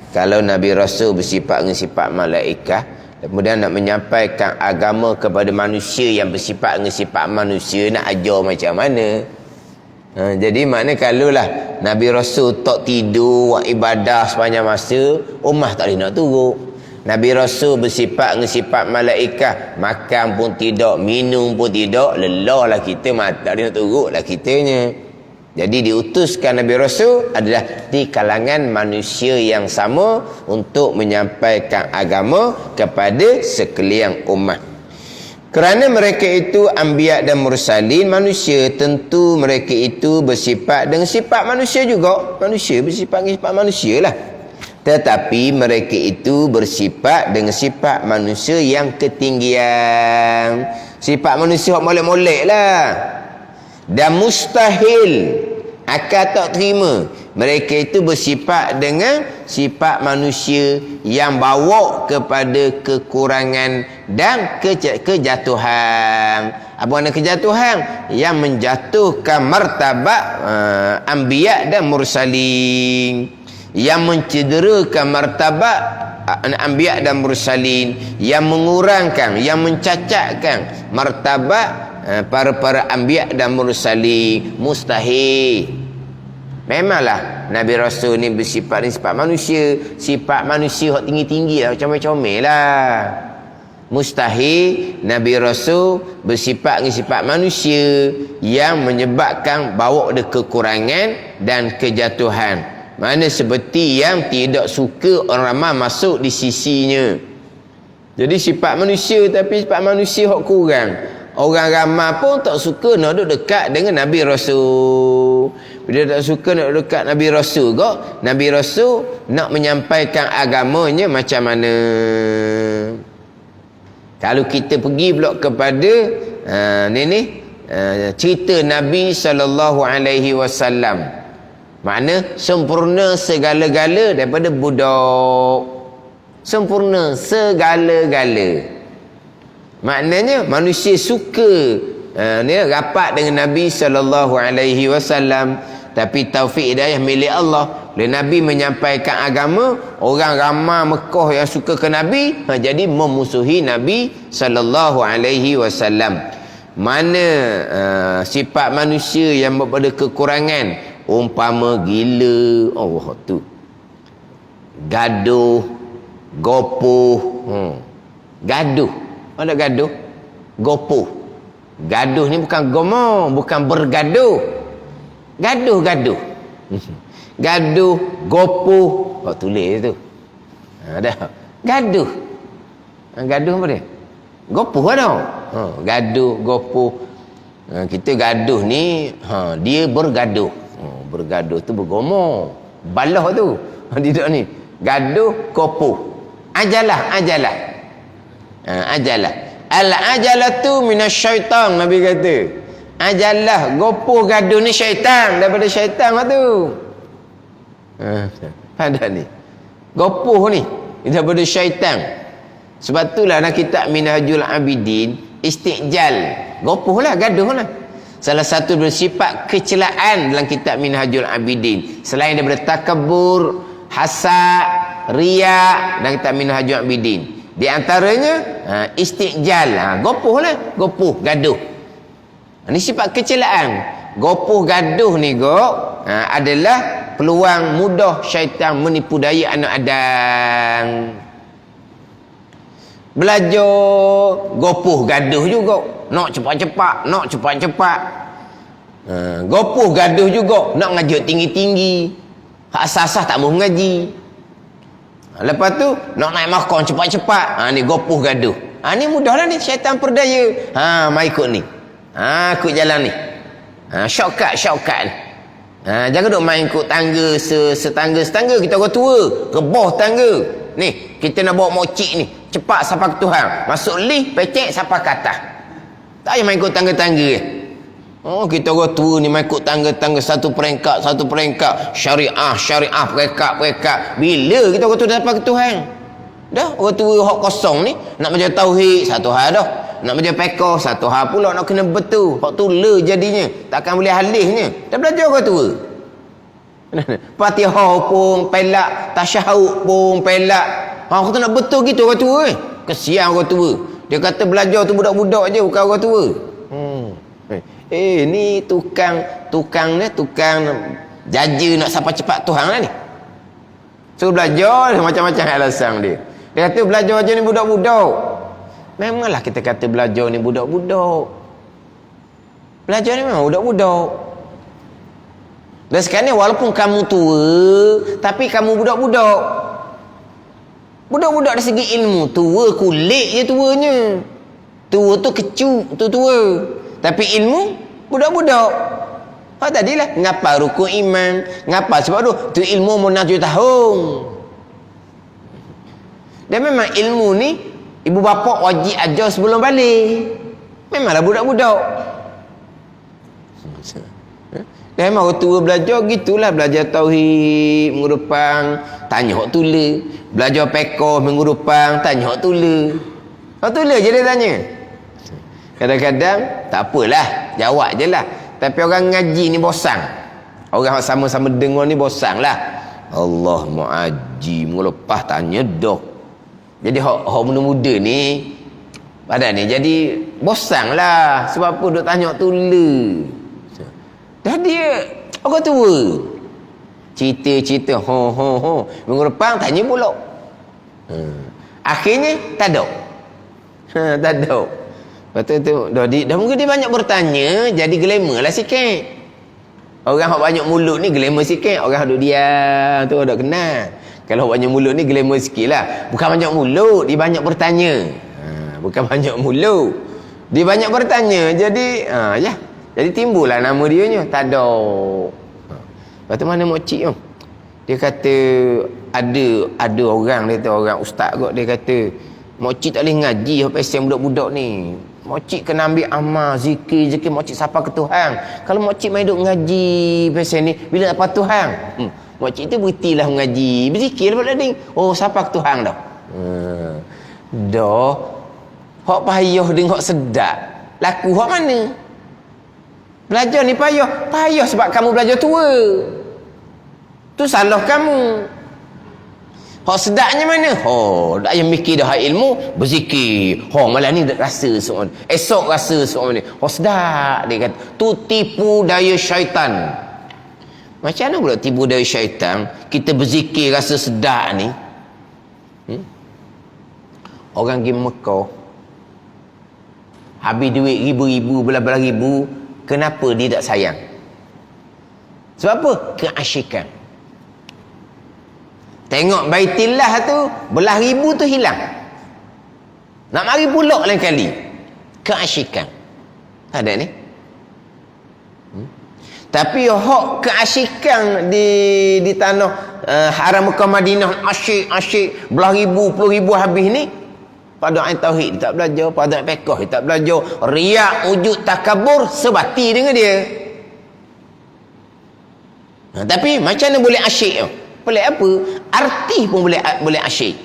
Kalau Nabi Rasul bersifat dengan sifat malaikat, kemudian nak menyampaikan agama kepada manusia yang bersifat dengan sifat manusia, nak ajar macam mana? Jadi maknanya kalaulah Nabi Rasul tak tidur, buat ibadah sepanjang masa, ummah tak boleh nak turut. Nabi Rasul bersifat dengan sifat malaikat, makan pun tidak, minum pun tidak, lelah lah kita, tak boleh nak turut lah kitanya. Jadi diutuskan Nabi Rasul adalah di kalangan manusia yang sama untuk menyampaikan agama kepada sekalian ummah. Kerana mereka itu anbiya dan mursalin, manusia, tentu mereka itu bersifat dengan sifat manusia juga. Manusia bersifat dengan sifat manusia lah. Tetapi mereka itu bersifat dengan sifat manusia yang ketinggian. Sifat manusia yang molek-molek lah. Dan mustahil akal tak terima mereka itu bersifat dengan sifat manusia yang bawa kepada kekurangan dan kejatuhan. Apa makna kejatuhan? Yang menjatuhkan martabat anbiya dan mursalin, yang mencederakan martabat anbiya dan mursalin, yang mengurangkan, yang mencacatkan martabat para anbiya dan mursalin. Mustahil. Memanglah Nabi Rasul ni bersifat ni sifat manusia. Sifat manusia hak tinggi-tinggi lah, comel-comel lah. Mustahil Nabi Rasul bersifat ni sifat manusia yang menyebabkan bawa ada kekurangan dan kejatuhan. Mana seperti yang tidak suka orang ramai masuk di sisinya. Jadi sifat manusia, tapi sifat manusia hak kurang. Orang ramai pun tak suka nak duduk dekat dengan Nabi Rasul. Bila tak suka nak duduk dekat Nabi Rasul kok, Nabi Rasul nak menyampaikan agamanya macam mana? Kalau kita pergi pula kepada cerita Nabi SAW, makna sempurna segala-gala daripada budak. Sempurna segala-gala. Maknanya manusia suka rapat dengan Nabi SAW. Tapi taufik hidayah milik Allah. Bila Nabi menyampaikan agama, orang ramai Mekah yang suka ke Nabi, jadi memusuhi Nabi SAW. Mana sifat manusia yang berpada kekurangan, umpama gila, tu gaduh, gopoh, Gaduh. Ada gaduh? Gopoh. Gaduh ni bukan gomo, bukan bergaduh. Gaduh. Gaduh, gopoh. Oh, tulis tu. Ada. Gaduh. Gaduh apa dia? Gopoh ada. Gaduh, gopoh. Kita gaduh ni, dia bergaduh. Bergaduh tu bergomo. Balah tu. Tidak ni. Gaduh, gopoh. Ajalah. Ajalah. Al-ajalatu minasyaitan, Nabi kata. Ajalah, gopoh gaduh ni syaitan, daripada syaitan lah tu. Ada ni. Gopoh ni daripada syaitan. Sebab itulah nak kitab Minhajul Abidin, istijal. Gopoh lah, gaduh lah. Salah satu bersifat kecelaan dalam kitab Minhajul Abidin, selain daripada takabur, hasad, riak, dan kitab Minhajul Abidin, di antaranya istijal. Gopoh lah, gopoh gaduh. Ini sifat kecelaan. Gopoh gaduh ni adalah peluang mudah syaitan menipu daya anak Adam. Belajar gopoh gaduh juga, nak cepat-cepat. Gopoh gaduh juga, nak ngajak tinggi-tinggi, hak asas tak mau ngaji. Lepas tu nak naik makam cepat-cepat. Ni gopoh gaduh. Ni mudahlah ni, syaitan perdaya. Mai ikut ni. Ikut jalan ni. Shortcut ni. Jangan duk main ikut tangga setangga kita orang tua, rebah tangga. Ni, kita nak bawa mocik ni, cepat sampai ke Tuhan. Masuk lift, pecek sampai ke atas. Tak payah main ikut tangga-tangga. Kita orang tua ni main ikut tangga-tangga, satu peringkat, syariah, peringkat. Bila kita orang tua dah sampai ke Tuhan? Dah, orang tua hak kosong ni, nak baca tauhid, satu hal dah. Nak baca fiqh, satu hal pula, nak kena betul. Hak tu le jadinya, takkan boleh halihnya. Dah belajar orang tua. Fatihah pun pelak, tasyahud pun pelak. Aku tu nak betul gitu orang tua. Kesian orang tua. Dia kata belajar tu budak-budak je, bukan orang tua. Ni tukang jaja nak sampai cepat Tuhan lah ni. So belajar macam-macam alasan dia. Dia kata belajar je ni budak-budak. Memanglah kita kata belajar ni budak-budak. Belajar ni memang budak-budak. Dan sekarang ni walaupun kamu tua, tapi kamu budak-budak. Budak-budak dari segi ilmu. Tua kulit je tuanya. Tua tu kecuk, tu tua. Tapi ilmu budak-budak. Tadilah ngapa rukun iman, ngapa sebab tu ilmu mau 7 tahun. Dan memang ilmu ni ibu bapa wajib ajar sebelum balik. Memanglah budak-budak. Dan memang orang tua belajar gitulah, belajar tauhid minggu depan tanya hak tulis, belajar fiqh minggu depan tanya hak tulis. Hak tulis je dia tanya. Kadang-kadang tak apalah, jawab je lah. Tapi orang ngaji ni bosan. Orang sama-sama dengar ni bosan lah. Allah mu'aji, minggu lepas tanya dah. Jadi hak muda-muda ni pada ni jadi bosan lah. Sebab apa duk tanya tulis. Dah dia orang tua. Cerita-cerita minggu depan tanya pula. Akhirnya tak ada. Tak ada. Lepas tu dah mungkin dia banyak bertanya, jadi glamour lah sikit. Orang yang banyak mulut ni glamour sikit. Orang yang duduk diam tu ada kenal. Kalau banyak mulut ni glamour sikit lah. Bukan banyak mulut, dia banyak bertanya. Bukan banyak mulut, dia banyak bertanya. Jadi jadi timbullah nama dia nya. Tak ada. Lepas tu mana mokcik tu? Dia kata ada orang, dia kata orang ustaz kot, dia kata mokcik tak boleh ngaji pasal budak-budak ni. Mokcik kena ambil amal, zikir, mokcik sapa ke Tuhan. Kalau mokcik main duk ngaji pasal ni, bila dapat Tuhan? Mokcik tu berhentilah mengaji, berzikir lepas tadi. Sapa ke Tuhan dah. Dah. Hak payah dengan hak sedap. Laku hak mana? Belajar ni payah. Payah sebab kamu belajar tua. Tu salah kamu. Hak sedaknya mana? Tak payah mikir dah ilmu, berzikir. Malam ni rasa soal. Esok rasa soal ni. Sedap dia kata. Tu tipu daya syaitan. Macam mana pula tipu daya syaitan? Kita berzikir rasa sedap ni. orang pergi Mekah, habis duit ribu-ribu, belah-belah ribu, kenapa dia tak sayang? Sebab apa? Keasyikan. Tengok Baitillah tu, belah ribu tu hilang. Nak mari pulak lain kali. Keasyikan. Ada ni. Tapi hak keasyikan di tanah haram Mekah Madinah, asyik belah ribu, puluh ribu habis ni, pada ain tauhid dia tak belajar, pada ain fiqh dia tak belajar, riak, wujud, takabur sebati dengan dia. Tapi macam mana boleh asyik tu? Pelik apa? Arti pun boleh asyik.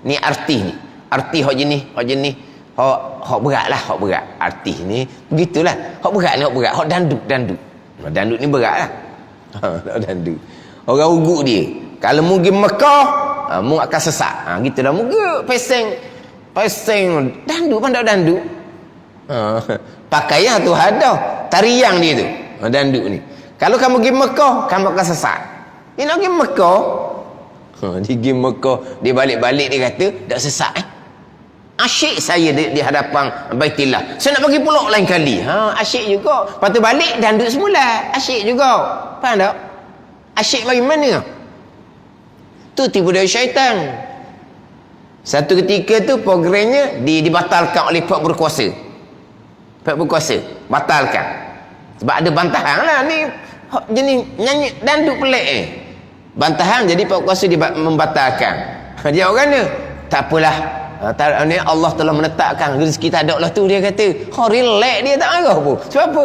Ni arti ni. Arti hak jenis, hak berat lah, hak berat. Arti ni begitulah. Hak berat ni hak berat, hak danduk. Danduk ni berat lah. Danduk. Orang uguk dia. Kalau mu pergi Mekah, mu akan sesak. Gitulah mu peseng danduk pandai danduk. Pakaian tu ada tariang dia tu. Danduk ni. Kalau kamu pergi Mekah, kamu akan sesat. Dia nak pergi Mekah. Dia pergi Mekah, dia balik-balik dia kata, tak sesat asyik saya di hadapan Baitillah. Saya nak pergi pulak lain kali. Asyik juga. Lepas tu balik, danduk semula. Asyik juga. Faham tak? Asyik bagaimana? Tu tipu daya syaitan. Satu ketika tu programnya dibatalkan oleh pihak berkuasa. Pihak berkuasa batalkan. Sebab ada bantahan lah ni. Jenis nyanyi danduk pelik bantahan, jadi pihak berkuasa membatalkan. Dia orang ni tak apalah. Ni Allah telah menetapkan rezeki tak ada lah tu, dia kata. Relax, dia tak marah pun. Sebab apa?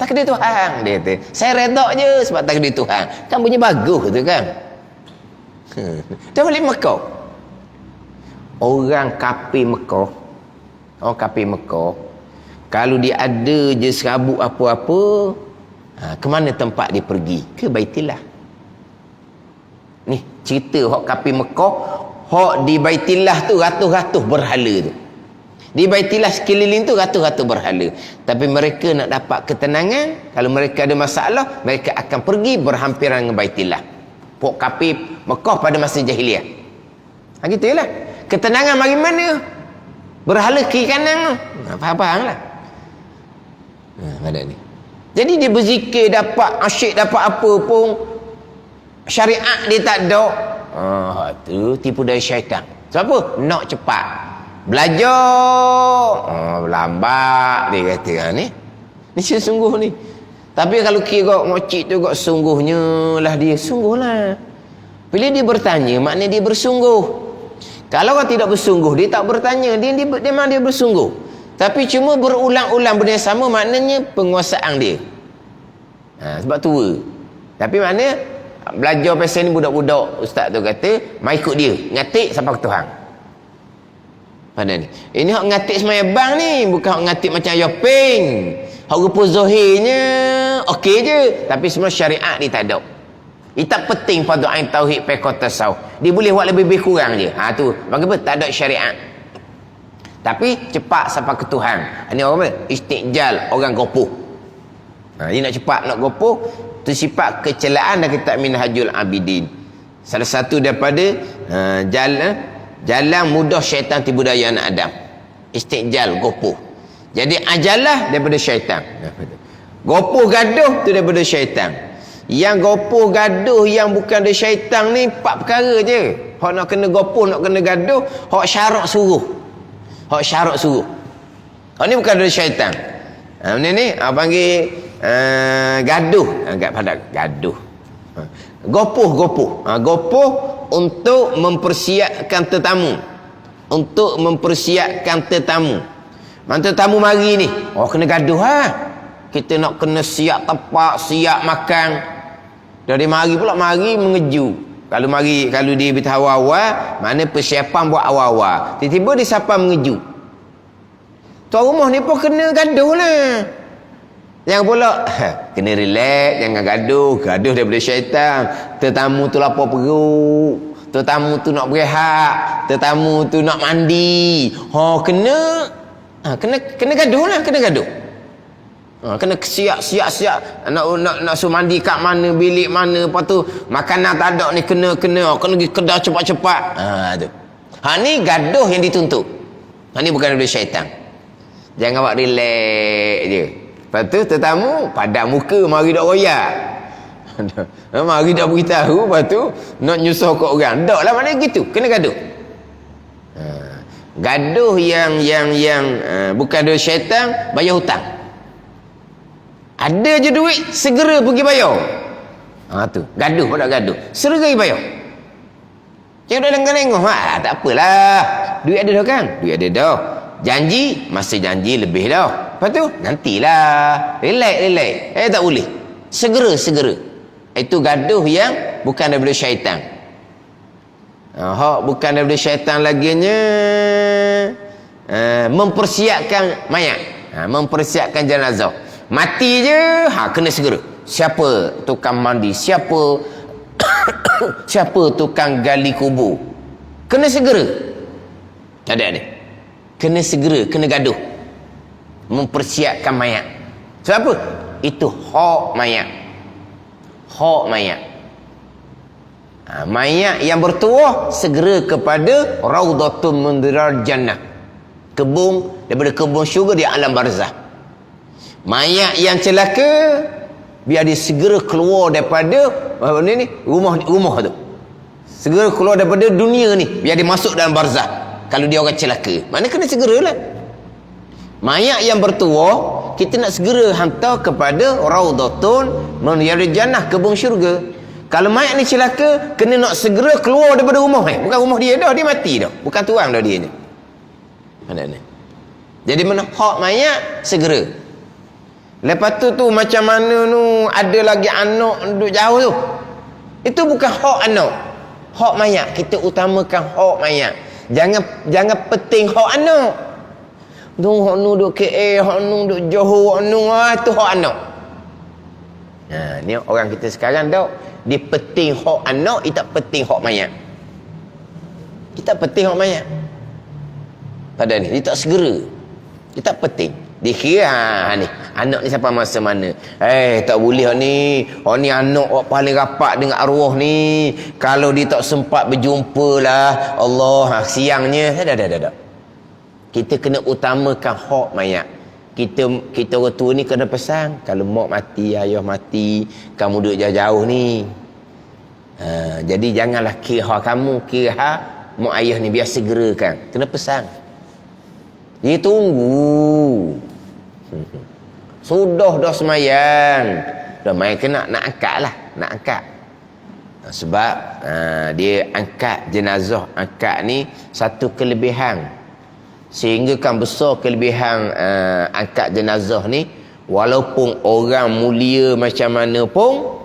Takdir Tuhan, dia kata. Saya redak je sebab takdir Tuhan. Kan punya bagus tu kan. Dia balik Mekah. Orang kafir Mekah, kalau dia ada je serabut apa-apa, ke mana tempat dia pergi? Ke Baitillah. Ni cerita hak kafir Mekah. Hak di Baitillah tu ratus-ratus berhala tu. Di Baitillah sekeliling tu ratus-ratus berhala. Tapi mereka nak dapat ketenangan, kalau mereka ada masalah, mereka akan pergi berhampiran dengan Baitillah. Pok kafir Mekah pada masa jahiliah. Gitulah. Ketenangan mari mana? Berhala kiri kanan. Faham lah. Ada ni. Jadi dia berzikir dapat asyik dapat apa pun, syariat dia tak ada. Tu tipu daya syaitan. Sebab apa? Nak cepat. Belajar. Lambat dia kata ni. Ni sungguh ni. Tapi kalau kira ngocik tu kok sungguhnya lah dia, sungguhlah. Bila dia bertanya, maknanya dia bersungguh. Kalau orang tidak bersungguh, dia tak bertanya, dia memang dia bersungguh. Tapi cuma berulang-ulang benda yang sama, maknanya penguasaan dia. Sebab tua. Tapi maknanya belajar pasal ni budak-budak, ustaz tu kata, mai ikut dia, ngatik sampai ke Tuhan. Pada ni. Ini hak ngatik semaya bang ni, bukan hak ngatik macam Yoping. Hak rupa zahirnya okey je, tapi semua syariat dia tak ada. Dia tak penting pada ain tauhid fiqh tasawuf. Dia boleh buat lebih kurang je. Tu, bagaimana tak ada syariat. Tapi cepat sampai ke Tuhan. Ini orang apa? Istiqjal, orang gopoh. Dia nak cepat nak gopoh, tu sifat kecelaan dan kitab Minhajul Abidin. Salah satu daripada jalan mudah syaitan tipu daya anak Adam. Istiqjal, gopoh. Jadi ajalah daripada syaitan. Gopoh gaduh tu daripada syaitan. Yang gopoh gaduh yang bukan dari syaitan ni 4 perkara je. Hak nak kena gopoh, nak kena gaduh, hak syarak suruh. Hak syarak suruh. Hak ni bukan dari syaitan. Ni panggil gaduh. Agak pada gaduh. Gopoh. Gopoh untuk mempersiapkan tetamu. Untuk mempersiapkan tetamu. Mana tetamu mari ni? Kena gaduh Kita nak kena siap tempat, siap makan. Dari mari pula mari mengeju. Kalau dia beritahu awal, mana persiapan buat awal-awal. Tiba-tiba dia siapa mengeju. Tuan rumah ni pun kena gaduh lah. Yang pula kena relax, jangan gaduh daripada syaitan. Tetamu tu lapar perut, tetamu tu nak berehat, tetamu tu nak mandi. Kena gaduh lah, kena gaduh. Kena siap nak suruh mandi kat mana, bilik mana, lepas tu makanan tak ada ni kena pergi kedai cepat-cepat. Tu Ni gaduh yang dituntut. Ni bukan daripada syaitan. Jangan buat relax je. Lepas tu tetamu padan muka mari dak royak. Mari dak beritahu, lepas tu nak nyusah kat orang. Dak lah mana gitu. Kena gaduh. Gaduh yang bukan dari syaitan, bayar hutang. Ada je duit, segera pergi bayar. Tu, gaduh pun tak gaduh. Segera pergi bayar. Jangan dah lengah-lengah. Tak apalah. Duit ada dah kan? Duit ada dah. Janji, masa janji lebih dah. Lepas tu, nantilah. Relax. Tak boleh. Segera. Itu gaduh yang bukan daripada syaitan. Bukan daripada syaitan laginya, mempersiapkan mayat, mempersiapkan jenazah. Mati je, kena segera. Siapa tukang mandi, siapa tukang gali kubur, kena segera. Ada kena segera, kena gaduh mempersiapkan mayat. Sebab apa? Itu hak mayat. Mayat yang bertuah segera kepada Raudatun Mundiral Jannah, kebun daripada kebun syurga di alam barzah. Mayat yang celaka biar dia segera keluar daripada rumah tu, segera keluar daripada dunia ni, biar dia masuk dalam barzah. Kalau dia orang celaka, mana kena segeralah. Mayat yang bertuah kita nak segera hantar kepada Raudatun Mundiral Jannah, kebun syurga. Kalau mayat ni celaka, kena nak segera keluar daripada rumah. Bukan rumah dia dah, dia mati dah. Bukan tuang dah dia ni. Jadi mana hak mayat, segera. Lepas tu macam mana tu, ada lagi anak duduk jauh tu. Itu bukan hak anak. Hak mayat. Kita utamakan hak mayat. Jangan penting hak anak. Tu hak nu duduk KL, hak nu duduk Johor, hak nu, tu hak anak. Ni orang kita sekarang dah, dia penting hak anak, dia tak penting hak mayat. Dia tak penting hak mayat. Pada ni, dia tak segera. Dia tak penting. Dia kira ni, anak ni sampai masa mana. Tak boleh hak ni. Hak ni anak hak paling rapat dengan arwah ni. Kalau dia tak sempat berjumpa lah, Allah, siangnya. Dah. Kita kena utamakan hak mayat. Kita orang tua ni kena pesan, kalau mak mati, ayah mati, kamu duduk jauh-jauh ni. Jadi janganlah kira hak kamu, kira hak mak ayah ni, biar segerakan. Kena pesan. Dia tunggu. Sudah dah semayang. Dah main kena nak angkat lah. Nak angkat. Sebab dia angkat jenazah. Angkat ni satu kelebihan. Sehingga kan besar kelebihan angkat jenazah ni, walaupun orang mulia macam mana pun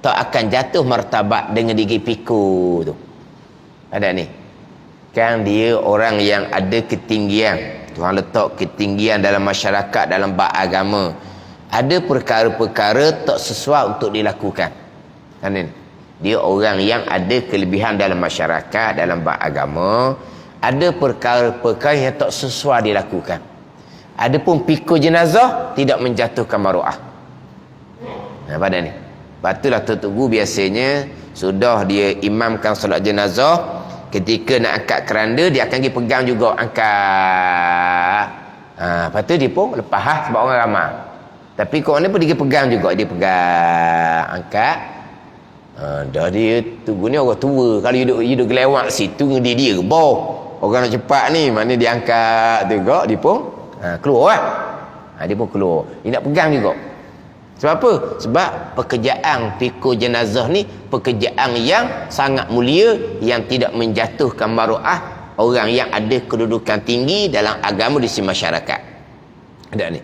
tak akan jatuh martabat dengan gigi piku tu. Ada ni kan, dia orang yang ada ketinggian. Tuhan letak ketinggian dalam masyarakat, dalam bab agama. Ada perkara-perkara tak sesuai untuk dilakukan kan ni. Dia orang yang ada kelebihan dalam masyarakat, dalam bab agama. Ada perkara-perkara yang tak sesuai dilakukan. Adapun pikul jenazah tidak menjatuhkan maruah. Pada ni. Batulah Tutubu biasanya sudah dia imamkan solat jenazah, ketika nak angkat keranda dia akan pergi pegang juga, angkat. Lepas tu dia pun lepas sebab orang ramai. Tapi kau ni pun dia pegang juga, dia pegang, angkat. Dah dia tunggu ni orang tua. Kalau hidup gelewak situ dia boh. Orang nak cepat ni, mana dia angkat juga, dia pun keluar lah. Dia pun keluar. Dia nak pegang juga. Sebab apa? Sebab pekerjaan pikul jenazah ni pekerjaan yang sangat mulia, yang tidak menjatuhkan maruah orang yang ada kedudukan tinggi dalam agama di sisi masyarakat. Ada ni.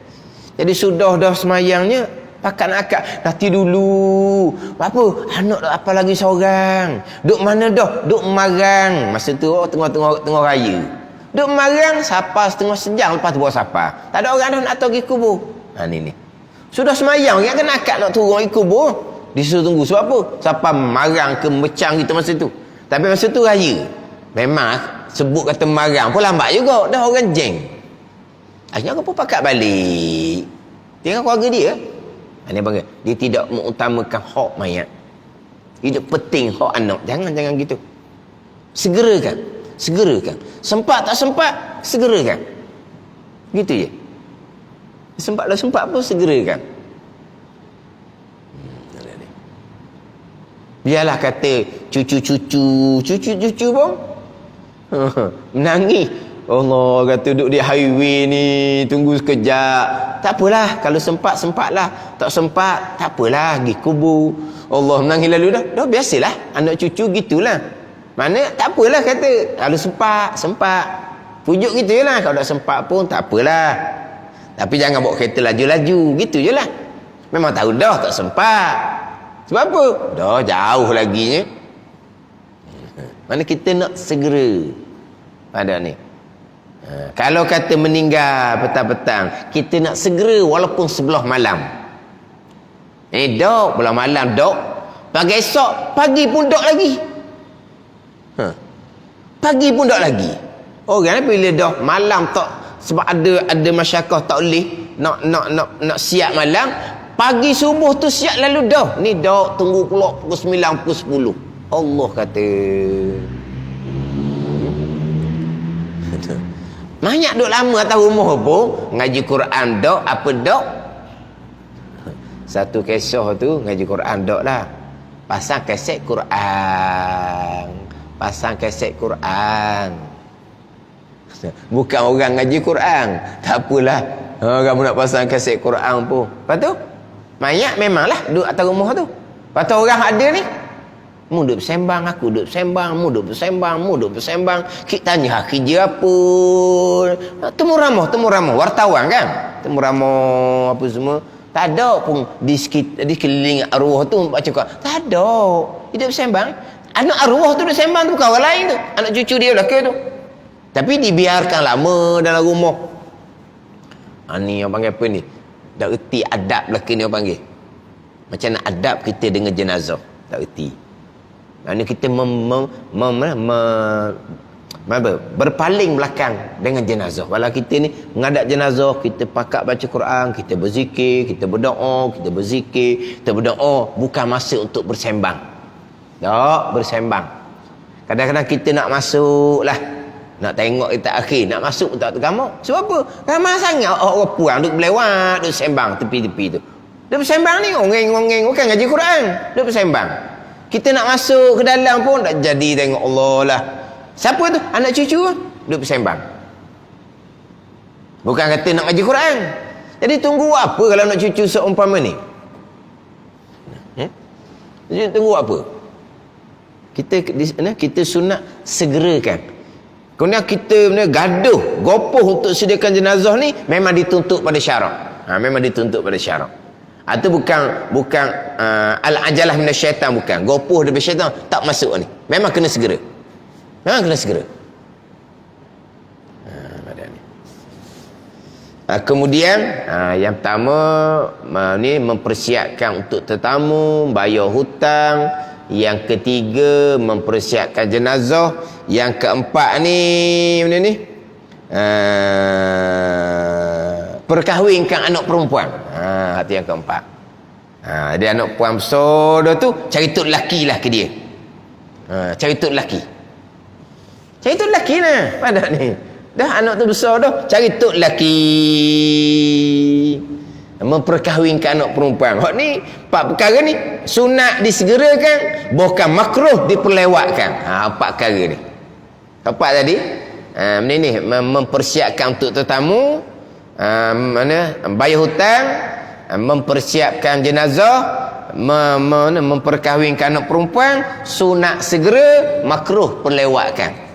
Jadi sudah dah semayangnya, pakat nak akad, nanti dulu. Apa? Anak apa lagi seorang. Duk mana dah? Duk Marang. Masa tu tengah raya. Duk Marang sapa setengah sejam, lepas tu bawa sapa. Tak ada orang dah nak pergi kubur. Ni. Sudah semayang, yang kena akad nak turun pergi kubur. Disuruh tunggu. Sebab apa? Sapa Marang ke Mecang kita masa tu. Tapi masa tu raya. Memang sebut kata Marang pun lambat juga. Dah orang jeng. Akhirnya apa pakat balik. Tinggal keluarga dia. Ini bagaimana? Dia tidak mengutamakan hak mayat. Hidup penting hak anak. Jangan gitu. Segerakan. segerakan. Sempat tak sempat, segerakan. Gitu je. Sempat tak sempat pun segerakan. Biarlah kata cucu-cucu pun menangis. Allah kata duduk di highway ni, tunggu sekejap. Tak apalah, kalau sempat, sempatlah. Tak sempat, tak apalah, pergi kubur. Allah menangis lalu dah. Dah biasalah, anak cucu gitulah. Mana tak apalah kata. Kalau sempat. Pujuk gitu je lah. Kalau tak sempat pun tak apalah. Tapi jangan bawa kereta laju-laju. Gitu je lah. Memang tahu dah tak sempat. Sebab apa? Dah jauh laginya. Mana kita nak segera pada ni. Kalau kata meninggal petang-petang, kita nak segera walaupun sebelah malam. Dok, belah malam dok. Pagi esok, pagi pun dok lagi. Pagi pun dok lagi. Orang bila dah malam tak, sebab ada masyarakat tak boleh nak siap malam, pagi subuh tu siap lalu dah. Ni dok tunggu pula pukul 9, pukul 10. Allah kata. Banyak duk lama atas rumah pun ngaji Quran dok, apa dok? Satu kisah tu ngaji Quran dok lah. Pasang kaset Quran. Bukan orang ngaji Quran. Tak apalah. Kamu nak pasang kaset Quran pun. Lepas tu banyak memanglah duk atas rumah tu. Lepas tu orang ada ni, mu duk bersembang, aku duk bersembang, mu duk bersembang. Kita tanya kerja apa? Temu ramah wartawan kan? Temu ramah apa semua. Tak ada pun di sekeliling arwah tu baca kau. Tak ada. Dia bersembang. Anak arwah tu duk sembang tu bukan orang lain tu. Anak cucu dia belaka tu. Tapi dibiarkan lama dalam rumah. Ni orang panggil apa ni? Tak erti adab belaka ni orang panggil. Macam nak adab kita dengan jenazah. Tak erti. Mana kita berpaling belakang dengan jenazah. Walau kita ni menghadap jenazah, kita pakat baca Quran, kita berzikir, kita berdoa, kita berdoa, bukan masa untuk bersembang. Tak bersembang. Kadang-kadang kita nak masuk lah, nak tengok kita akhir, nak masuk tak tergamak. Sebab apa? Ramai sangat orang puang duk berlewat, duk sembang tepi-tepi tu. Dia bersembang ni ongeng-ongeng, bukan ngaji Quran. Dia bersembang. Kita nak masuk ke dalam pun tak jadi, tengok Allah lah. Siapa tu? Anak cucu duk bersembang. Bukan kata nak ngaji Quran. Jadi tunggu apa kalau nak cucu seumpama ni? Jadi tunggu apa? Kita sunat segerakan. Kemudian kita gaduh, gopoh untuk sediakan jenazah ni memang dituntut pada syarak. Memang dituntut pada syarak. Itu bukan al-ajalah minasyaitan, bukan. Gopoh daripada syaitan tak masuk ni. Memang kena segera. Kemudian yang pertama ni mempersiapkan untuk tetamu, bayar hutang. Yang ketiga mempersiapkan jenazah. Yang keempat ni mana ni? Perkahwinkan anak perempuan. Itu yang keempat. Dia anak perempuan besar dah tu, cari tok lelaki lah ke dia. Cari tok lelaki. Cari tok lelaki lah pada ni. Dah anak tu besar dah, cari tok lelaki. Memperkahwinkan anak perempuan. Hak ni, empat perkara ni sunat disegerakan, bukan makruh diperlewatkan. Empat perkara ni. Empat tadi. Ni mempersiapkan untuk tetamu, bayar hutang, mempersiapkan jenazah, memperkahwinkan anak perempuan, sunat segera, makruh perlewatkan.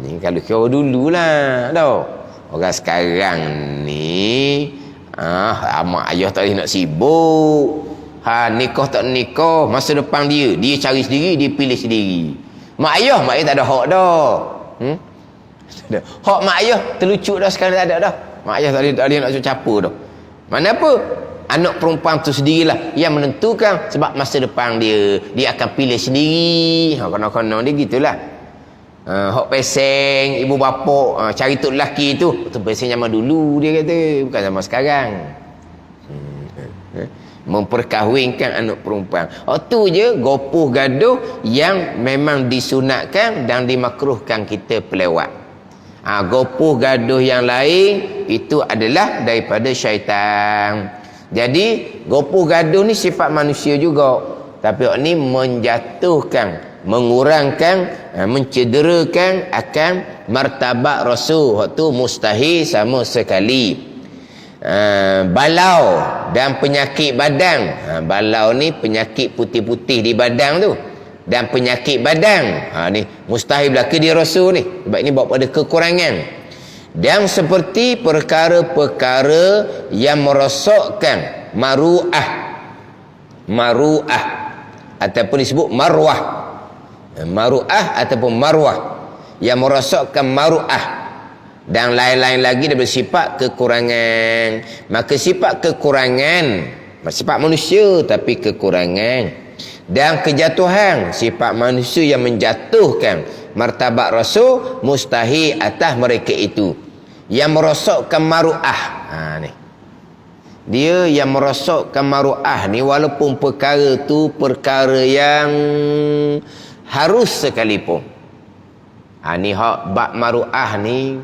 Ni kalau kira dululah dah. Orang sekarang ni mak ayah tak boleh nak sibuk. Nikah tak nikah, masa depan dia cari sendiri, dia pilih sendiri. Mak ayah tak ada hak dah. Hak mak ayah terlucuk dah sekarang, tak ada dah. Mak ayah tak boleh nak capur dah. Mana apa? Anak perempuan tu sendirilah yang menentukan, sebab masa depan dia akan pilih sendiri. Kena-kena dia gitulah. Hak peseng ibu bapa cari tok lelaki tu peseng zaman dulu, dia kata, bukan zaman sekarang. memperkahwinkan anak perempuan. Tu je gopoh gaduh yang memang disunatkan dan dimakruhkan kita pelewat. Gopoh gaduh yang lain itu adalah daripada syaitan. Jadi gopoh gaduh ni sifat manusia juga, tapi ni menjatuhkan, mengurangkan, mencederakan akan martabat Rasul. Waktu mustahil sama sekali. Balau dan penyakit badan. Balau ni penyakit putih-putih di badan tu, dan penyakit badan. Ni mustahil berlaku di Rasul ni, sebab ini bawa pada kekurangan. Dan seperti perkara-perkara yang merosakkan maruah ataupun disebut maruah ataupun marwah, yang merosakkan maruah dan lain-lain lagi daripada sifat kekurangan. Maka sifat kekurangan, sifat manusia tapi kekurangan, dan kejatuhan, sifat manusia yang menjatuhkan martabat Rasul, mustahil atas mereka itu. Yang merosakkan maruah, ni dia yang merosakkan maruah ni, walaupun perkara tu perkara yang harus sekalipun. Ni hak bab maruah ni,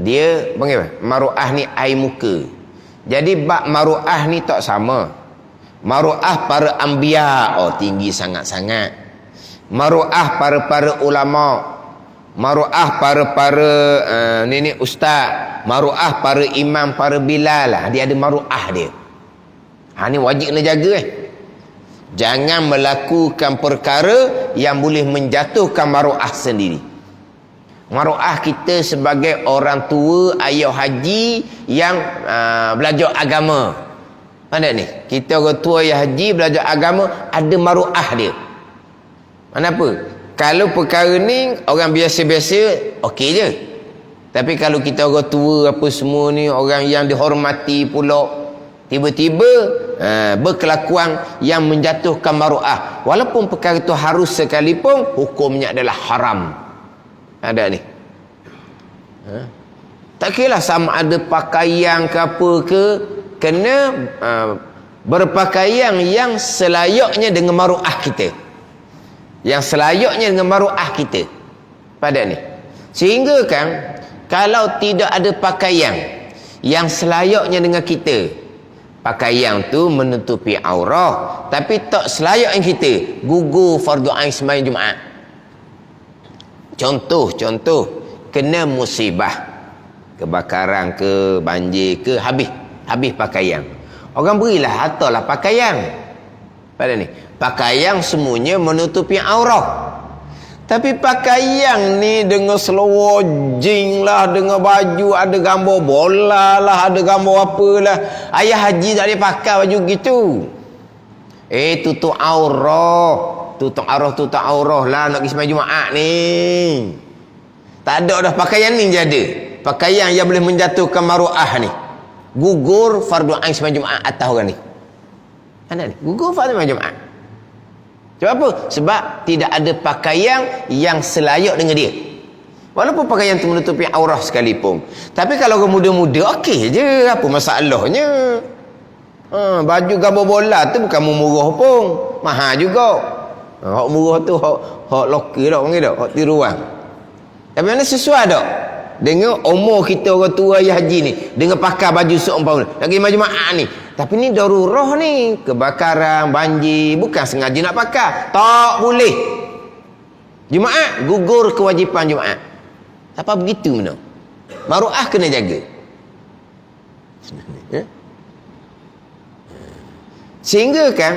dia panggil apa? Maruah ni air muka. Jadi bab maruah ni tak sama. Maruah para anbiya, tinggi sangat-sangat. Maruah para ulama, maruah para nenek ustaz, maruah para imam, para bilal, dia ada maruah dia. Ni wajib kena jaga. Jangan melakukan perkara yang boleh menjatuhkan maruah sendiri. Maruah kita sebagai orang tua, ayah haji yang belajar agama. Mana ni? Kita orang tua ayah haji belajar agama, ada maruah dia. Kenapa? Kalau perkara ni orang biasa-biasa, okey je. Tapi kalau kita orang tua apa semua ni, orang yang dihormati pula, tiba-tiba berkelakuan yang menjatuhkan maruah, walaupun perkara itu harus sekalipun, hukumnya adalah haram. Ada ni. Tak kira lah sama ada pakaian ke apa ke, kena berpakaian yang selayaknya dengan maruah kita, yang selayaknya dengan maruah kita pada ni. Sehingga kan kalau tidak ada pakaian yang selayaknya dengan kita, pakaian tu menutupi aurah tapi tak selayaknya kita, gugur fardu ain sembahyang Jumaat. Contoh kena musibah, kebakaran ke, banjir ke, habis pakaian. Orang berilah hartalah pakaian pada ni. Pakaian semuanya menutupi aurah. Tapi pakaian ni dengan seluar jing lah, dengan baju ada gambar bola lah, ada gambar apalah. Ayah haji tak boleh pakai baju gitu. Tutup aurah. Tutup aurah lah nak pergi sembahyang Jumaat ni. Tak ada dah pakaian ni je ada. Pakaian yang boleh menjatuhkan maruah ni. Gugur fardu ain sembahyang Jumaat atas orang ni. Ada ni. Gugur fardu sembahyang Jumaat. Sebab apa? Sebab tidak ada pakaian yang selayak dengan dia. Walaupun pakaian itu menutupi aurah sekalipun. Tapi kalau orang muda-muda, okey je. Apa masalahnya? Baju gambar bola tu bukan murah pun. Mahal juga. Hak murah tu hak lokal tak panggil tak? Hak tiruan. Tapi mana sesuai tak? Dengan umur kita orang tua ayah haji ni. Dengan pakai baju seumpama. Lagi maju Jumaat ni. Tapi ni darurah ni. Kebakaran, banjir. Bukan sengaja nak pakai. Tak boleh. Jumaat, gugur kewajipan Jumaat. Apa begitu mana? Maruah kena jaga. Sehingga kan,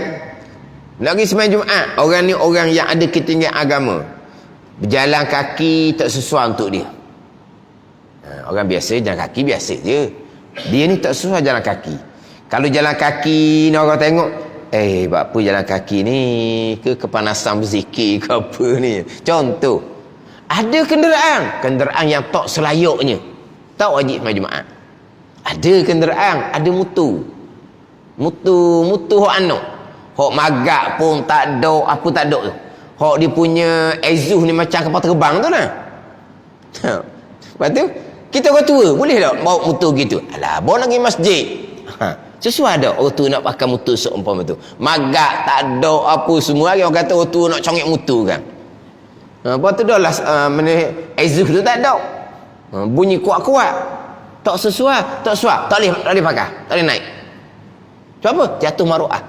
lagi sembahyang Jumaat, orang ni orang yang ada ketinggian agama. Berjalan kaki tak sesuai untuk dia. Orang biasa jalan kaki biasa je. Dia ni tak sesuai jalan kaki. Kalau jalan kaki ni orang tengok, buat apa jalan kaki ni? Kepanasan berzikir ke apa ni? Contoh, ada kenderaan yang tak selayaknya, tak wajib sembahyang Jumaat. Ada kenderaan, ada mutu hok anak, hok magak pun tak ada, apa tak ada tu. Hok dia punya exhaust ni macam kapal terbang tu lah. Lepas tu kita orang tua boleh tak bawa motor gitu? Alah, bawa lagi masjid. Sesuai ada orang tu nak pakai mutu seumpama tu. Magak tak ada apa semua orang kata orang tu nak congek mutu kan. Apa tu dah lah Azuh tu tak ada. Bunyi kuat-kuat. Tak sesuai, tak boleh pakai, tak boleh naik. Sebab apa? Jatuh maruah.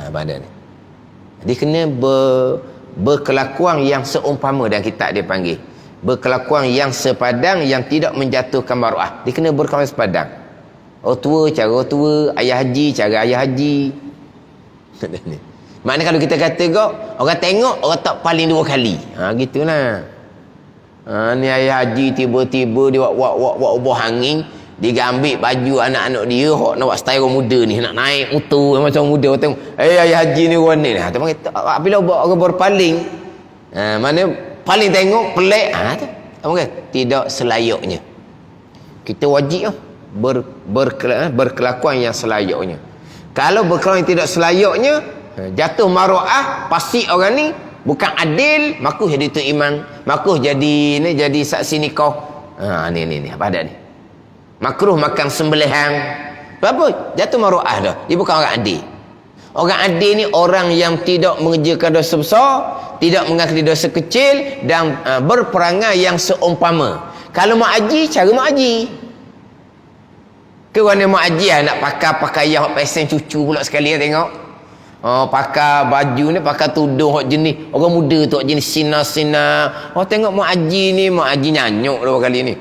Badan ni. Dia kena berkelakuan yang seumpama dan kita dia panggil. Berkelakuan yang sepadang yang tidak menjatuhkan maruah. Dia kena berkelakuan sepadang. Orang tua cara orang tua, ayah haji cara ayah haji. Maknanya kalau kita kata kok, orang tengok orang tak paling 2 kali. Gitulah. Ni ayah haji tiba-tiba dia buat ubah angin, dia ambil baju anak-anak dia hok nak buat style orang muda ni, nak naik motor macam muda. Orang tengok, ayah haji ni warna ni. Tu panggil bila orang berpaling. Mana paling tengok pelik tu. Apa kata? Tidak selayaknya. Kita wajib berkelakuan yang selayaknya. Kalau berkelakuan yang tidak selayaknya, jatuh maruah, pasti orang ni bukan adil, makuh jadi tu iman, makuh jadi saksi nikah. Ni apa ada ni? Makruh makan sembelihan. Apa? Jatuh maruah dah. Dia bukan orang adil. Orang adil ni orang yang tidak mengerjakan dosa besar, tidak mengakhiri dosa kecil dan berperangai yang seumpama. Kalau mak haji, cara mak haji. Ke mana mak haji nak pakai pakaian hok pesen cucu pula sekali tengok. Pakai baju ni, pakai tudung hok jenis orang muda tu, hok jenis sina-sina. Tengok mak haji ni, mak haji nyanyuk dah kali ni.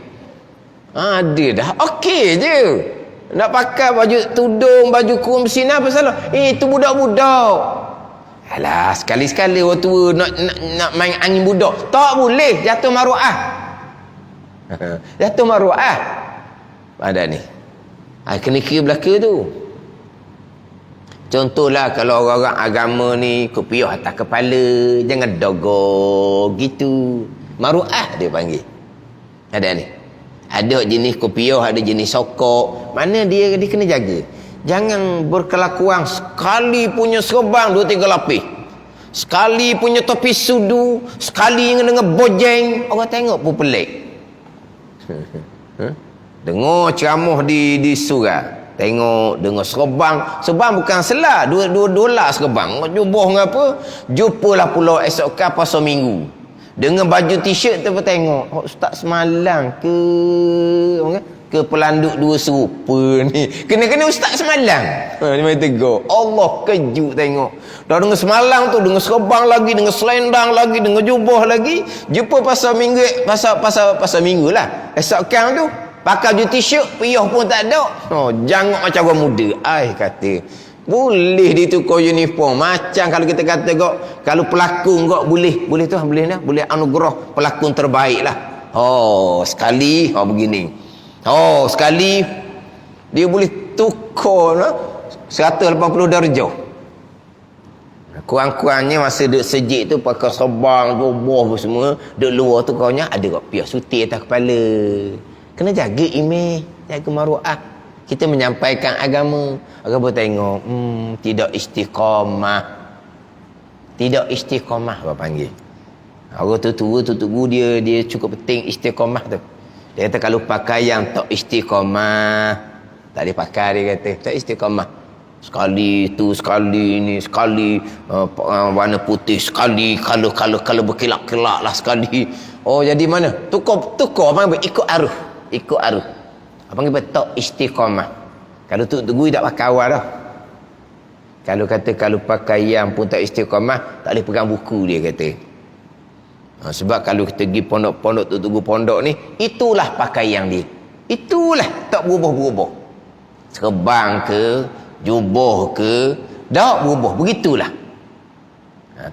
Ada dah. Okey je. Nak pakai baju tudung, baju kurung bersinar apa salah? Itu budak-budak. Alah, sekali-sekali orang tua nak main angin budak. Tak boleh, jatuh maruah. Jatuh maruah. Ada ni. Kena kira belaka tu. Contohlah kalau orang-orang agama ni kopiah atas kepala, jangan dogo gitu. Maruah dia panggil. Ada ni. Ada jenis kopiah, ada jenis sokok. Mana dia kena jaga. Jangan berkelakuan sekali punya serban 2-3 lapis. Sekali punya topi sudu, sekali dengan bojeng, orang tengok pun pelik. Dengar ceramah di surat, tengok dengar serban bukan selah, $2 serban. Jubah ngapa? Jumpalah pula esok ke pasal minggu. Dengan baju t-shirt tu pun tengok, ustaz semalam ke pelanduk 2 serupa ni. Kena ustaz semalam. Dia main tegur. Allah kejut tengok. Dah dengan semalam tu, dengan serban lagi, dengan selendang lagi, dengan jubah lagi. Jumpa pasal minggu, pasal minggu lah. Esok kan tu pakai baju t-shirt, piyah pun tak ada. Jangok macam orang muda. Kata boleh ditukar uniform. Macam kalau kita kata kok, kalau pelakon kok boleh tu boleh anugerah pelakon terbaik lah. Sekali begini. Sekali dia boleh tukar 180 darjah. Kurang-kurangnya masa duduk sejik tu pakai serban, jubah semua, duduk luar tu kaunya ada kok piah suti atas kepala. Kena jaga imej, jaga maruah. Kita menyampaikan agama. Agama tengok, tidak istiqamah. Tidak istiqamah apa panggil. Orang tua tu dia cukup penting istiqamah tu. Dia kata kalau pakai yang tak istiqamah, tak boleh pakai, dia kata. Tak istiqamah. Sekali tu, sekali ni, sekali warna putih, sekali kalau berkelak-kelak lah sekali. Jadi mana? Tukar apa? Ikut arus. Apa panggil tak istiqamah. Kalau tu tak pakai awal dah. Kalau kata kalau pakai yang pun tak istiqamah, tak boleh pegang buku, dia kata. Sebab kalau kita pergi pondok-pondok tu pondok ni, itulah pakaian dia. Itulah tak berubah-berubah. Serban ke, jubah ke, tak berubah, begitulah.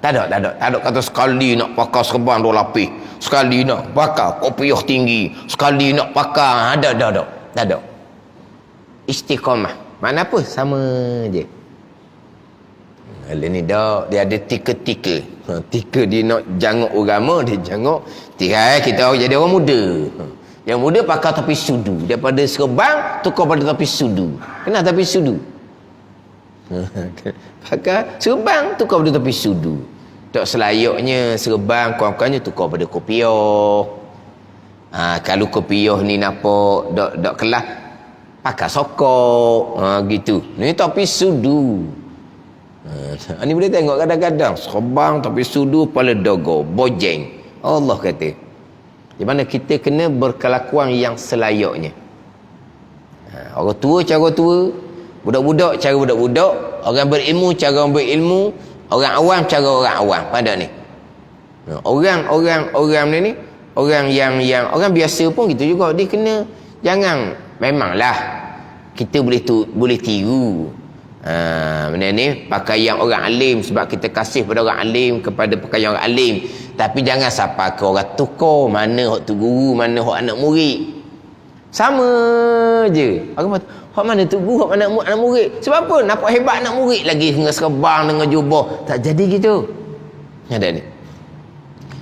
Tak ada kata sekali nak pakai serban 2 lapis, sekali nak pakai kopiah tinggi, sekali nak pakai tak ada. Istiqamah. Mana apa? Sama je. Kalau ni dia ada tika-tika. Tika dia nak jangok agama, dia jangok. Tirai kita jadi orang muda. Yang muda pakai topi sudu. Daripada serban, tukar pada topi sudu. Kenapa topi sudu? Pakai serban, tukar pada topi sudu. Tak selayaknya serban, kurang-kurangnya tukar pada kopiah. Kalau kopiah ni nampak dok kelas, pakai sokok, gitu. Ni tapi sudu. Ni boleh tengok kadang-kadang serabang tapi sudu kepala dogo, bojeng. Allah kata. Di mana kita kena berkelakuan yang selayaknya. Orang tua cara tua, budak-budak cara budak-budak, orang berilmu cara orang berilmu, orang awam cara orang awam. Pada ni. Orang ni orang yang orang biasa pun gitu juga, dia kena jangan, memanglah kita boleh tiru benda ni pakaian orang alim sebab kita kasih pada orang alim, kepada pakaian orang alim, tapi jangan sampai ke orang tukar mana hak tu guru, mana hak anak murid. Sama je. Orang kata, hak mana tu guru, hak mana anak murid. Sebab apa? Nampak hebat anak murid lagi dengan serabang, dengan jubah. Tak jadi gitu. Ada ni.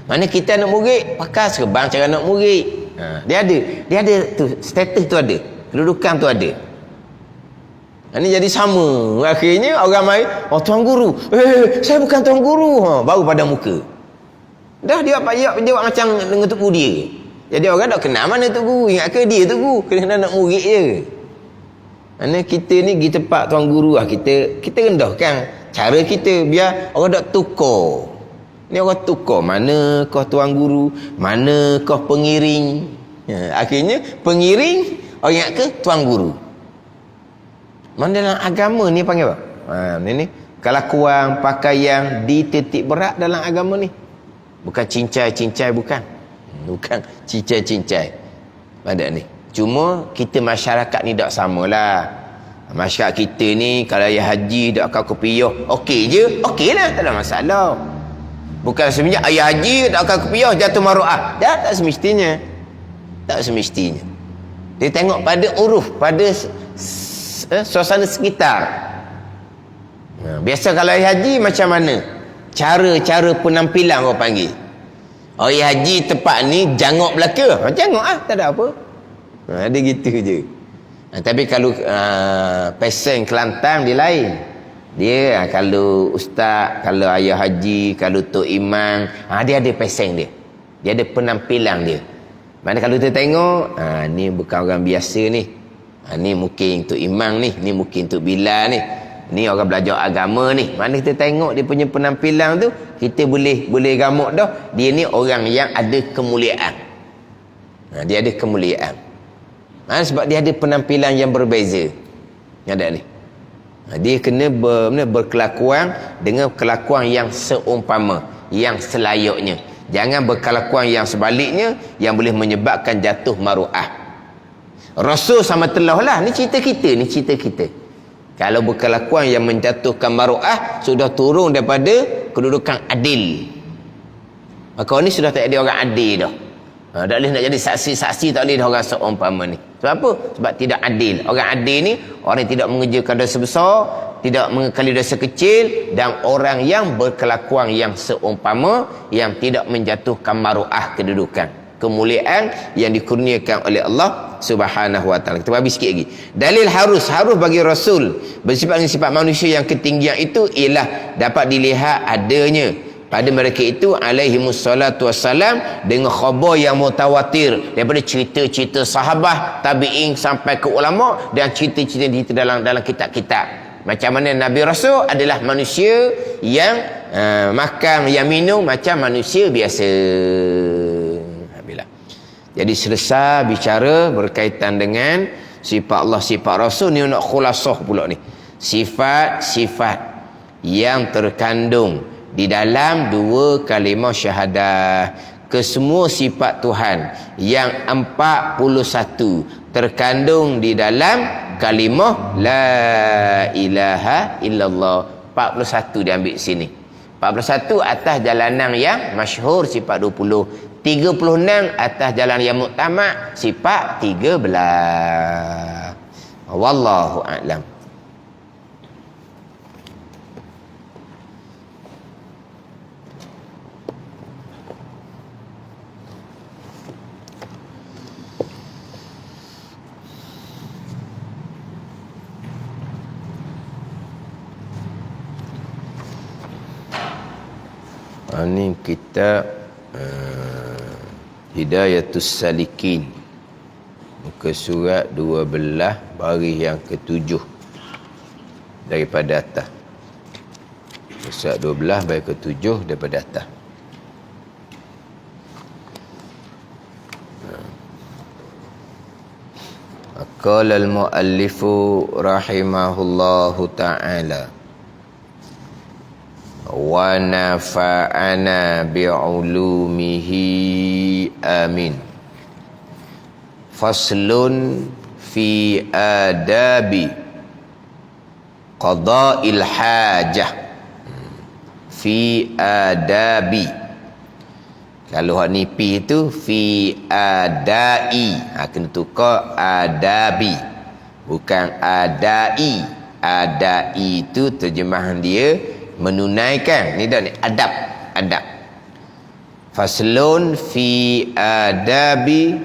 Mana kita anak murid pakai serabang cara anak murid. Dia ada tu, status tu ada, kedudukan tu ada. Ini jadi sama. Akhirnya orang main, oh tuan guru. Saya bukan tuan guru. Baru pada muka. Dah dia buat macam dengan tok guru dia. Jadi orang tak kenal mana tok guru. Ingat ke dia tok guru? Kena anak murid je. Mana kita ni pergi tempat tuan guru lah. Kita rendahkan cara kita biar orang tak tukar. Ni orang tukar. Mana kau tuan guru, mana kau pengiring. Akhirnya pengiring orang ingat ke tuan guru. Mana dalam agama ni panggil apa? Ni kelakuan, pakaian dititik berat dalam agama ni. Bukan cincai-cincai, bukan. Bukan cincai-cincai. Pada ni. Cuma kita masyarakat ni tak samalah. Masyarakat kita ni kalau ayah haji tak akan kopiah, okey je, okey lah, tak ada masalah. Bukan sebenarnya ayah haji tak akan kopiah jatuh maruah. Dah tak semestinya. Tak semestinya. Dia tengok pada uruf, pada suasana sekitar. Biasa kalau ayah haji macam mana? Cara penampilan orang panggil. Ayah haji tempat ni jangok belaka. Jangok tak ada apa. Dia gitu je. Tapi kalau pesen Kelantan dia lain. Dia kalau ustaz, kalau ayah haji, kalau tok imam, dia ada pesen dia. Dia ada penampilan dia. Mana kalau kita tengok, ni bukan orang biasa ni. Ni mungkin untuk imam ni mungkin untuk Bilal ni orang belajar agama ni. Mana kita tengok dia punya penampilan tu, kita boleh gamak dah dia ni orang yang ada kemuliaan. Dia ada kemuliaan. Sebab dia ada penampilan yang berbeza. Ada ni. Dia kena berkelakuan dengan kelakuan yang seumpama, yang selayaknya. Jangan berkelakuan yang sebaliknya yang boleh menyebabkan jatuh maruah. Rasul sama telah lah. Ni cerita kita. Kalau berkelakuan yang menjatuhkan maruah, sudah turun daripada kedudukan adil. Maka ni sudah tak ada orang adil dah. Tak boleh nak jadi saksi-saksi, tak boleh dah orang seumpama ni. Sebab apa? Sebab tidak adil. Orang adil ni orang yang tidak mengerjakan dosa besar, tidak mengekali dosa kecil, dan orang yang berkelakuan yang seumpama, yang tidak menjatuhkan maruah kedudukan, kemuliaan yang dikurniakan oleh Allah Subhanahu wa taala. Kita habis sikit lagi. Dalil harus bagi Rasul bersifat dengan sifat manusia yang ketinggian itu ialah dapat dilihat adanya pada mereka itu alaihimus salatu wassalam dengan khabar yang mutawatir daripada cerita-cerita sahabat, tabi'in sampai ke ulama, dan cerita-cerita dalam kitab-kitab. Macam mana Nabi Rasul adalah manusia yang makan, yang minum macam manusia biasa. Jadi selesai bicara berkaitan dengan sifat Allah, sifat Rasul. Ni nak khulasah pula ni. Sifat-sifat yang terkandung di dalam dua kalimah syahadah. Kesemua sifat Tuhan yang 41 terkandung di dalam kalimah La ilaha illallah. 41 diambil sini. 41 atas jalanan yang masyhur sifat 20. 36 atas jalan yang muktamad sifat 13. Wallahu a'lam. Ini kita Hidayatus Salikin. Muka surat 12 baris yang ke-7 daripada atas. Muka surat 12 baris ke-7 daripada atas. Qala al-muallifu rahimahullahu ta'ala wa nafa'ana bi'ulumihi amin. Faslun fi adabi qada'il hajah. Fi adabi, kalau hak nipi itu fi adai, kena tukar adabi, bukan adai. Adai itu terjemahan dia menunaikan. Ni dah ni adab, adab. Faslun fi adabi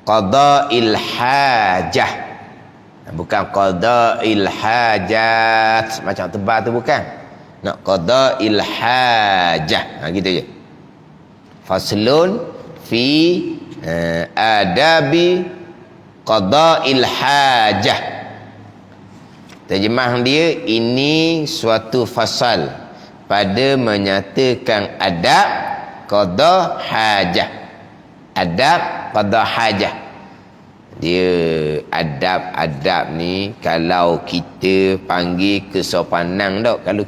qada'il hajah, bukan qada'il hajat macam tebal tu, bukan. Nak qada'il hajah, gitu je. Faslun fi adabi qada'il hajah. Terjemah dia, ini suatu fasal pada menyatakan adab qada hajah. Adab qada hajah. Dia adab-adab ni kalau kita panggil kesopanan tak, kalau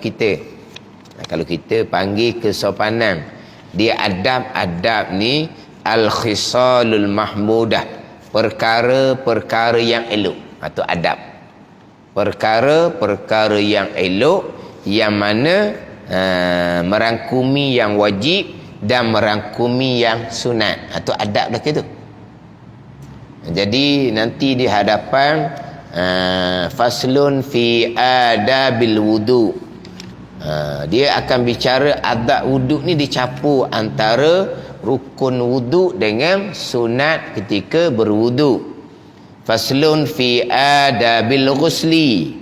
kita panggil kesopanan, dia adab-adab ni al-khisalul mahmudah, perkara-perkara yang elok, atau adab. Perkara-perkara yang elok, yang mana merangkumi yang wajib dan merangkumi yang sunat, atau adab dah gitu. Jadi nanti di hadapan faslun fi adabil wudu, dia akan bicara adab wudu ni dicampur antara rukun wudu dengan sunat ketika berwudu. Faslun fi adabil ghusli,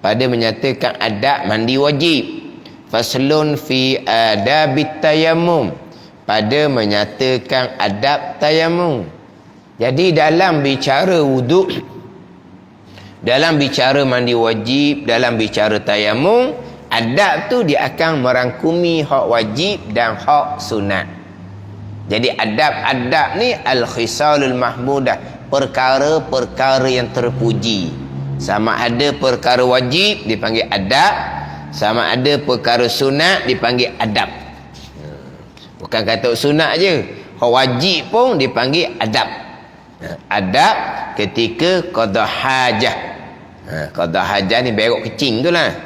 pada menyatakan adab mandi wajib. Faslun fi adabit tayammum, pada menyatakan adab tayammum. Jadi dalam bicara wudu, dalam bicara mandi wajib, dalam bicara tayammum, adab tu dia akan merangkumi hak wajib dan hak sunat. Jadi adab-adab ni al-khisalul mahmudah, perkara-perkara yang terpuji. Sama ada perkara wajib dipanggil adab, sama ada perkara sunat dipanggil adab. Bukan kata sunat je, hak wajib pun dipanggil adab. Adab ketika qada hajah. Qada hajah ni berok kecing tu lah.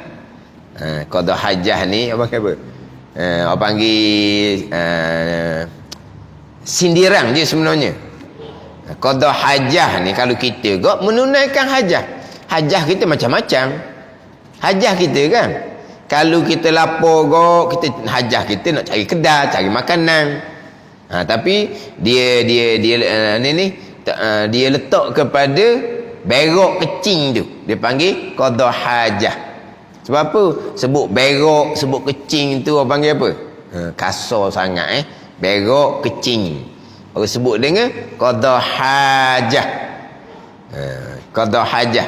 Qada hajah ni apa kata? Orang panggil sindiran je sebenarnya. Qada hajah ni kalau kita kok menunaikan hajah. Hajah kita macam-macam. Hajah kita kan, kalau kita lapar kok, kita hajah kita nak cari kedai, cari makanan. Tapi dia dia letak kepada berok kecing tu, dia panggil qada hajah. Sebab apa? Sebut berok, sebut kecing tu orang panggil apa? Kasar sangat berok kecing. Orang sebut dengan qada hajah. Qada hajah.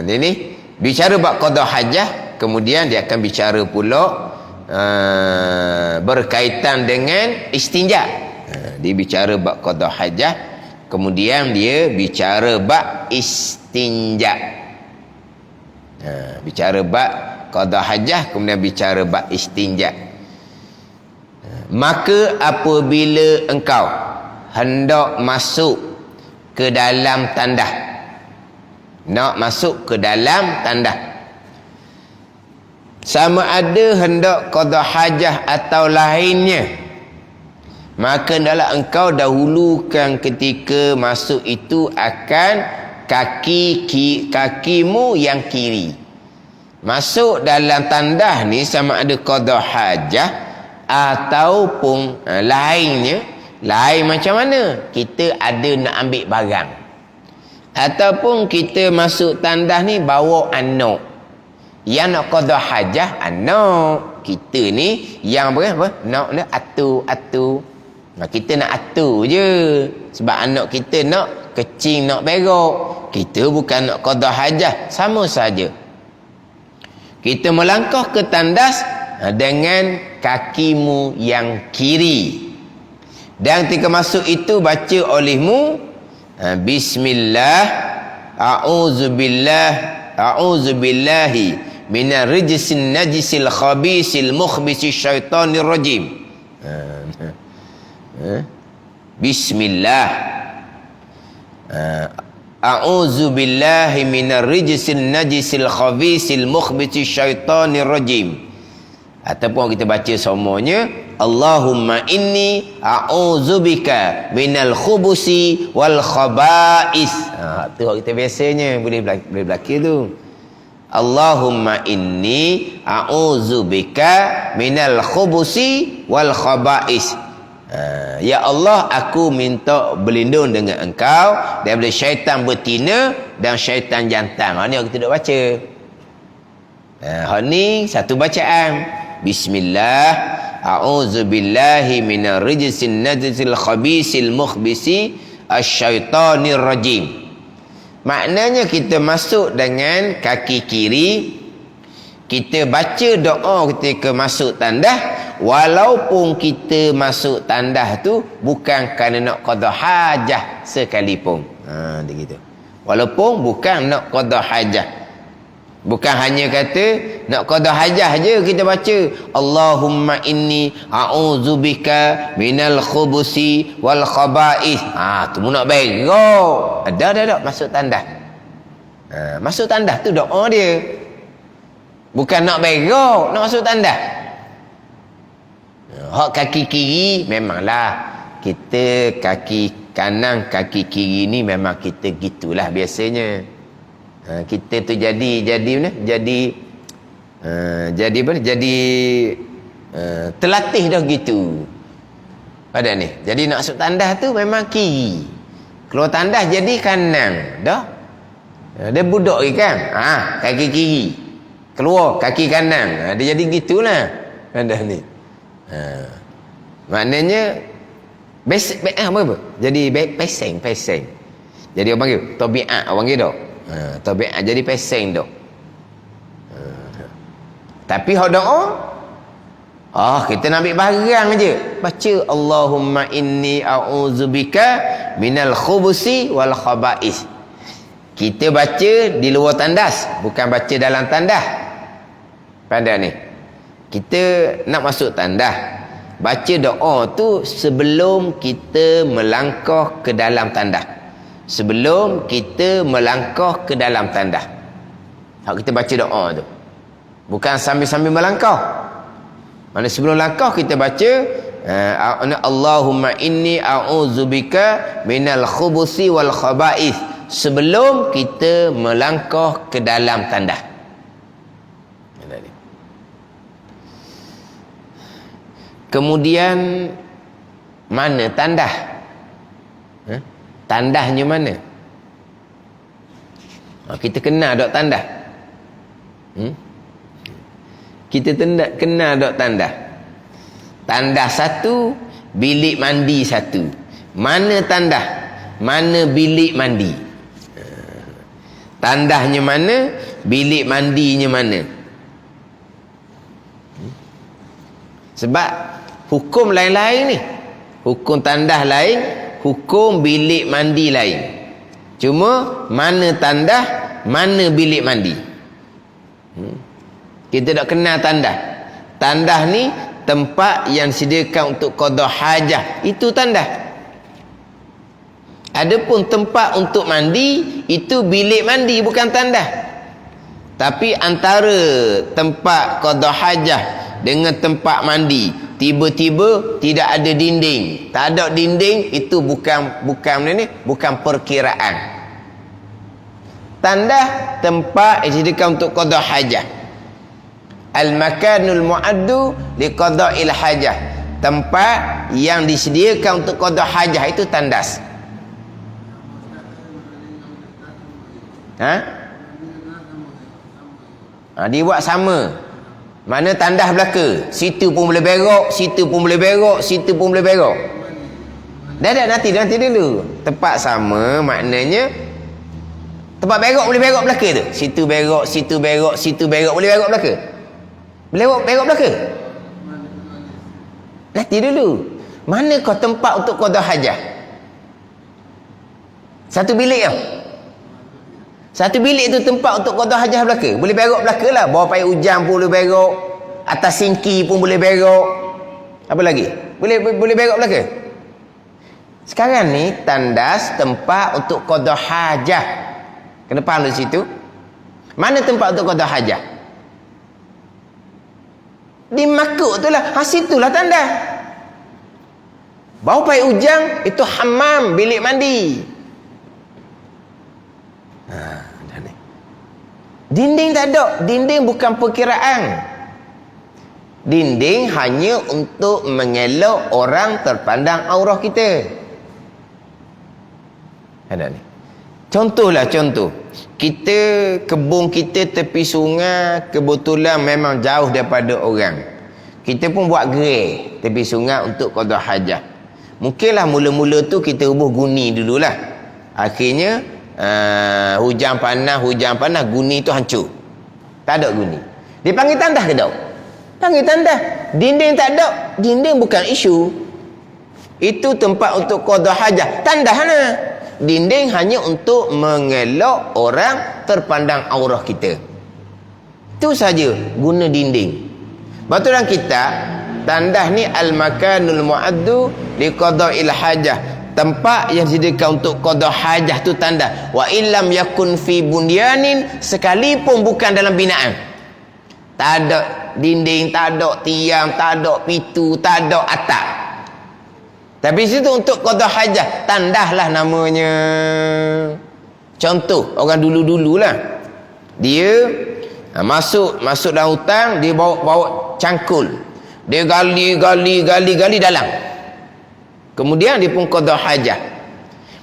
Dia ni bicara bab qada hajah, kemudian dia akan bicara pula berkaitan dengan istinja. Dia bicara bab qada hajah, kemudian dia bicara bab istinja. Bicara bab qada hajah, kemudian bicara bab istinja. Maka apabila engkau hendak masuk ke dalam tandah, nak masuk ke dalam tandah, sama ada hendak qada hajah atau lainnya, maka hendaklah engkau dahulukan ketika masuk itu akan kakimu yang kiri. Masuk dalam tandah ni sama ada qada hajah ataupun lainnya. Lain macam mana? Kita ada nak ambil barang, ataupun kita masuk tandah ni bawa anak. Yang nak qada hajah anak kita ni, yang apa? Nak atu. Kita nak atu je. Sebab anak kita nak kecing, nak berok. Kita bukan nak qada hajah. Sama saja. Kita melangkah ke tandas dengan kakimu yang kiri. Dan ketika masuk itu baca olehmu bismillah, a'udzubillahi minar rijsin najisil khabisil mukhbisis syaitanir rajim. Bismillah, a'udzubillahi minar rijsin najisil khabisil mukhbisis syaitanir rajim. Ataupun kita baca semuanya, Allahumma inni a'udzubika minal khubusi wal khaba'is. Tu kita biasanya boleh belakang tu. Allahumma inni a'udzubika minal khubusi wal khaba'is. Ya Allah, aku minta berlindung dengan engkau daripada syaitan betina dan syaitan jantan. Ni kita duk baca. Ni satu bacaan. Bismillah, a'udzubillahi minar rijsin najisil khabisil mukhbisi asyaitanir rajim. Maknanya kita masuk dengan kaki kiri. Kita baca doa ketika masuk tandah, walaupun kita masuk tandah tu bukan kerana nak qada hajah sekalipun. Dia gitu. Walaupun bukan nak qada hajah. Bukan hanya kata nak qada hajah je kita baca Allahumma inni a'udzubika minal khubusi wal khaba'is. Tu nak berok. Dah masuk tandah. Masuk tandah tu doa dia. Bukan nak berok, nak masuk tandah. Hak kaki kiri memanglah kita kaki kanan kaki kiri ni memang kita gitulah biasanya. Kita tu jadi mana? Jadi terlatih dah gitu. Pada ni. Jadi nak masuk tandas tu memang kiri. Keluar tandas jadi kanan. Dah. Dia budak kan? Kaki kiri. Keluar kaki kanan. Dia jadi gitulah. Pada ni. Maknanya apa? Jadi peseng. Jadi orang panggil tabiat, orang panggil tak? Tabiat jadi peseng dok. Tapi hak doa kita nak ambil barang aje. Baca Allahumma inni a'udzubika minal khubusi wal khaba'is. Kita baca di luar tandas, bukan baca dalam tandas. Pada ni. Kita nak masuk tandas, baca doa tu sebelum kita melangkah ke dalam tandas. Sebelum kita melangkah ke dalam tandas. Kita baca doa tu. Bukan sambil-sambil melangkah. Mana sebelum langkah kita baca Allahumma inni a'udzubika minal khubusi wal khaba'is. Sebelum kita melangkah ke dalam tandas. Kemudian mana tandas? Tandahnya mana? Kita kenal dok tandah. Kita kenal dok tandah. Tandah satu, bilik mandi satu. Mana tandah? Mana bilik mandi? Tandahnya mana? Bilik mandinya mana? Sebab hukum lain-lain ni. Hukum tandah lain, hukum bilik mandi lain. Cuma mana tandah, mana bilik mandi. Kita tak kenal tandah. Tandah ni tempat yang disediakan untuk qada hajah. Itu tandah. Adapun tempat untuk mandi, itu bilik mandi, bukan tandah. Tapi antara tempat qada hajah dengan tempat mandi, tiba-tiba tidak ada dinding. Tak ada dinding, itu bukan perkiraan. Tandah tempat yang disediakan untuk qada hajah. Al-makanul mu'addu liqada'il hajah. Tempat yang disediakan untuk qada hajah itu tandas. Dia buat sama. Mana tandas belaka, situ pun boleh berok, situ pun boleh berok, situ pun boleh berok. Dah nanti dulu. Tempat sama maknanya tempat berok boleh berok belaka tu. Situ berok, situ berok, situ berok boleh berok belaka. Boleh berok belaka. Nanti dulu. Mana kau tempat untuk qada hajah? Satu bilik tau. Satu bilik tu tempat untuk qada hajah belaka. Boleh berok belaka lah. Bawah payah hujan pun boleh berok. Atas singki pun boleh berok. Apa lagi? Boleh berok belaka. Sekarang ni tandas tempat untuk qada hajah. Kena faham di situ. Mana tempat untuk qada hajah? Di makuk tu lah. Situlah tandas. Bawah payah hujan itu hammam, bilik mandi. Dinding tak ada. Dinding bukan perkiraan. Dinding hanya untuk mengelak orang terpandang aurah kita. Ada ni. Contohlah contoh. Kita, kebun kita tepi sungai, kebetulan memang jauh daripada orang. Kita pun buat gerai tepi sungai untuk qada hajah. Mungkinlah mula-mula tu kita rubuh guni dululah. Akhirnya hujan panas guni tu hancur. Tak ada guni. Dia panggil tandas ke tak? Panggil tandas. Dinding tak ada. Dinding bukan isu. Itu tempat untuk qada hajah. Tandas mana? Dinding hanya untuk mengelak orang terpandang aurah kita. Itu saja guna dinding. Baturan kita tandas ni al-makanul mu'addu liqada'il hajah. Tempat yang disediakan untuk qada hajah tu tandas. Wa illam yakun fi bunyanin, sekalipun bukan dalam binaan. Tak ada dinding, tak ada tiang, tak ada pintu, tak ada atap. Tapi situ untuk qada hajah, tandaslah namanya. Contoh orang dulu-dululah. Dia masuk dalam hutang, dia bawa cangkul. Dia gali dalam. Kemudian dia pun qada hajah.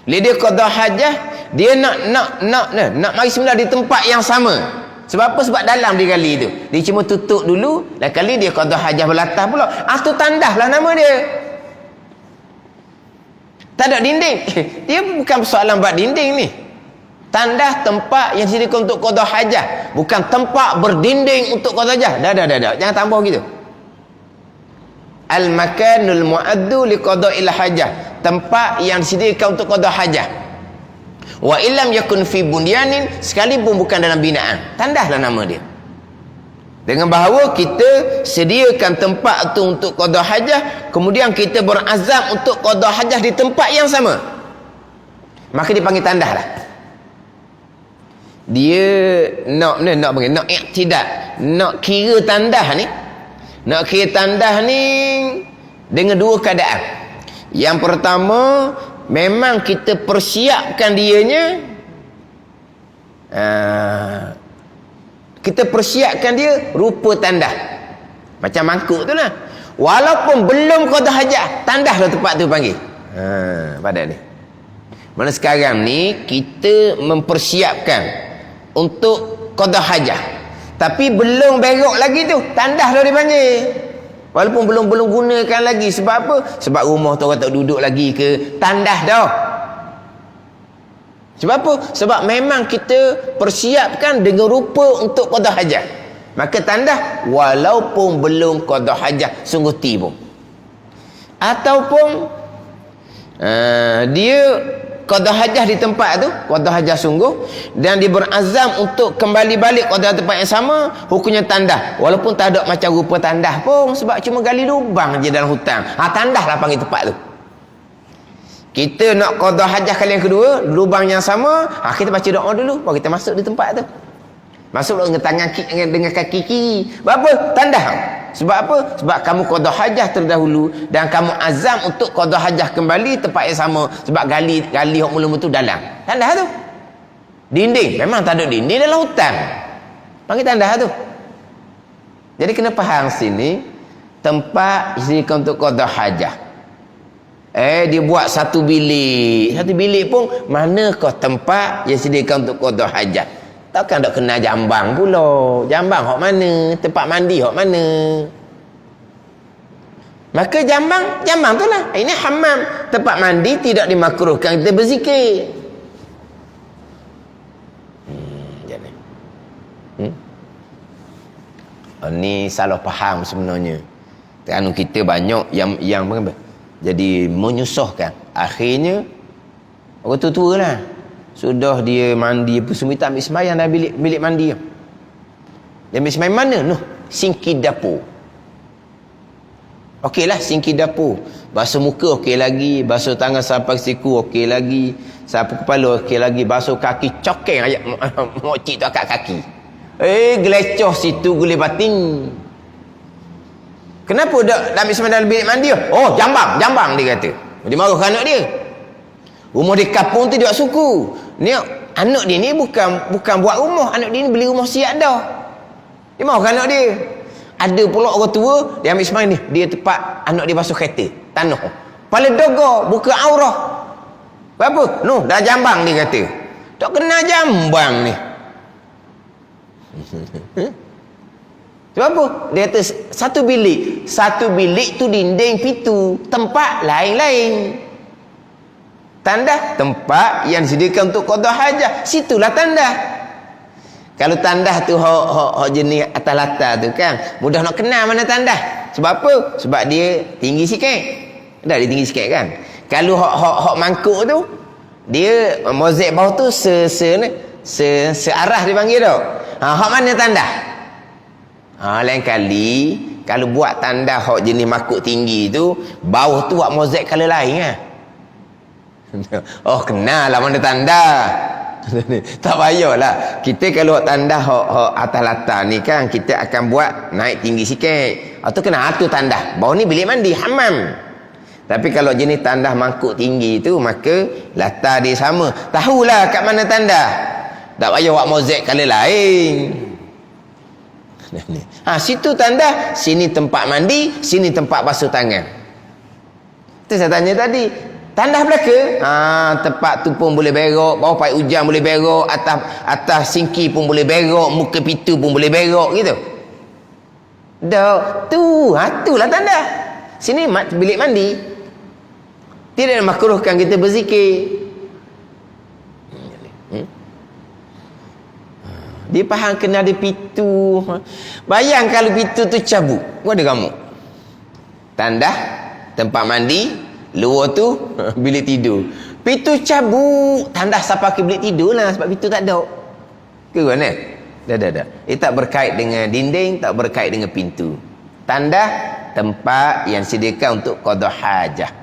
Bila dia qada hajah, dia nak mari semula di tempat yang sama. Sebab apa? Sebab dalam dia gali tu. Dia cuma tutup dulu, lain kali dia qada hajah belatas pula. Tu tandaslah nama dia. Tak ada dinding. Dia bukan persoalan buat dinding ni. Tandas tempat yang disediakan untuk qada hajah, bukan tempat berdinding untuk qada hajah. Dah. Jangan tambah gitu. Al-makanul mu'addu liqada'il hajah. Tempat yang disediakan untuk qada hajah. Wa illam yakun fi bunyanin, sekalipun bukan dalam binaan. Tandaslah nama dia. Dengan bahawa kita sediakan tempat tu untuk qada hajah, kemudian kita berazam untuk qada hajah di tempat yang sama, maka dipanggil tandas lah. Dia nak i'tidal, nak kira tandas ni. Nak kira tandas ni dengan dua keadaan. Yang pertama, memang kita persiapkan dianya. Kita persiapkan dia rupa tandas. Macam mangkuk tu lah. Walaupun belum qada hajah, tandas lah tempat tu panggil. Pada ni. Mana sekarang ni kita mempersiapkan untuk qada hajah. Tapi belum berok lagi tu, tandas dah dipanggil. Walaupun belum gunakan lagi. Sebab apa? Sebab rumah tu orang tak duduk lagi ke, tandas dah. Sebab apa? Sebab memang kita persiapkan dengan rupa untuk qada hajah. Maka tandas walaupun belum qada hajah sungguh tiba. Ataupun dia qada hajah di tempat tu, qada hajah sungguh, dan dia berazam untuk kembali balik qada tempat yang sama, hukumnya tandas. Walaupun tak ada macam rupa tandas pun, sebab cuma gali lubang je dalam hutang. Tandas lah panggil tempat tu. Kita nak qada hajah kali yang kedua, lubang yang sama, kita baca doa dulu, baru kita masuk di tempat tu. Masuk dengan tangan dengan kaki kiri. Sebab apa? Tandas. Sebab apa? Sebab kamu qada hajah terdahulu dan kamu azam untuk qada hajah kembali tempat yang sama. Sebab gali hok mula-mula tu dalam. Tandas tu. Dinding, memang tak ada dinding dalam hutan. Panggil tandas tu. Jadi kena faham sini, tempat disediakan untuk qada hajah. Dia buat satu bilik. Satu bilik pun manakah tempat yang disediakan untuk qada hajah? Takkan tak kena jambang pula. Jambang hok mana? Tempat mandi hok mana? Maka jambang tu lah. Ini hammam. Tempat mandi tidak dimakruhkan kita berzikir. Jadi. Ini salah faham sebenarnya. Kerana kita banyak yang jadi menyusahkan. Akhirnya orang tua lah. Sudah dia mandi apa semua, tak ambil sembahyang dah bilik mandi. Dia ambil sembahyang mana? Noh, singki dapur. Okeylah singki dapur. Basuh muka okey lagi, basuh tangan sampai siku okey lagi, sapu kepala okey lagi, basuh kaki cokeng ayat mokcik tu akak kaki. Gelecoh situ gulih batin. Kenapa dak ambil sembahyang dalam bilik mandi? Oh, jambang dia kata. Dia marah ke anak dia. Rumah di kampung tu dia suku. Ni anak dia ni bukan buat rumah, anak dia ni beli rumah siap dah. Dia marah ke anak dia. Ada pula orang tua, dia ambil sembahyang ni, dia tempat anak dia basuh kereta, tanah. Kepala doga, buka aurah. Apa? Noh, dah jambang dia kata. Tak kena jambang ni. Sebab apa? Dia kata satu bilik tu dinding pintu, tempat lain-lain. Tandah tempat yang disediakan untuk qada hajat, situlah tandah. Kalau tandah tu hok jenis atas latar tu kan, mudah nak kenal mana tandah. Sebab apa? Sebab dia tinggi sikit. Dah dia tinggi sikit kan. Kalau hok mangkuk tu, dia mozaik bawah tu searah dia panggil tu. Hok mana tandah? Lain kali kalau buat tandah hok jenis makuk tinggi tu, bawah tu buat mozaik color lain kan. Oh, kenal lah mana tandah. Tak payahlah. Kita kalau tanda hok atas latar ni kan, kita akan buat naik tinggi sikit. Atau kena atur tanda. Bawah ni bilik mandi, hammam. Tapi kalau jenis tanda mangkuk tinggi tu, maka latar dia sama. Tahulah kat mana tanda. Tak payah buat mozaik color lain. Situ tanda, sini tempat mandi, sini tempat basuh tangan. Itu saya tanya tadi. Tandah belaka, tempat tu pun boleh berok, bawah payah hujan boleh berok, atas singki pun boleh berok, muka pintu pun boleh berok gitu. Dah, itulah tandah. Sini bilik mandi. Tidak makruhkan kita berzikir. Dia faham kena ada pintu. Bayang kalau pintu tu cabut, ada kamu. Tandah, tempat mandi, luar tu bilik tidur. Pintu cabut, tanda siapa ke bilik tidur lah, sebab pintu tak ada. Ke mana? Dah. Tak berkait dengan dinding, tak berkait dengan pintu. Tanda tempat yang sediakan untuk qada hajah.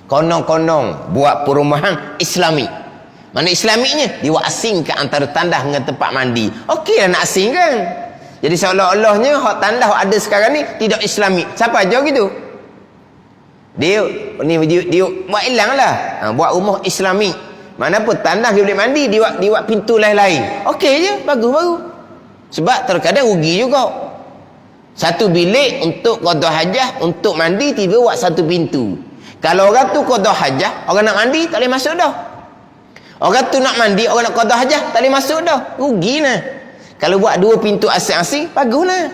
Konong-konong buat perumahan Islami. Mana Islaminya? Dia buat asingkan antara tandah dengan tempat mandi. Okeylah nak asingkan. Jadi seolah-olahnya hak tandah hak ada sekarang ni tidak Islami. Siapa aja gitu? Dia buat hilang lah. Buat rumah Islami. Mana pun tanah dia boleh mandi, dia buat pintu lain-lain. Okey je, bagus. Sebab terkadang rugi juga. Satu bilik untuk qada hajah, untuk mandi, tiba buat satu pintu. Kalau orang tu qada hajah, orang nak mandi tak boleh masuk dah. Orang tu nak mandi, orang nak qada hajah tak boleh masuk dah. Rugi lah. Kalau buat dua pintu asing-asing, baguslah.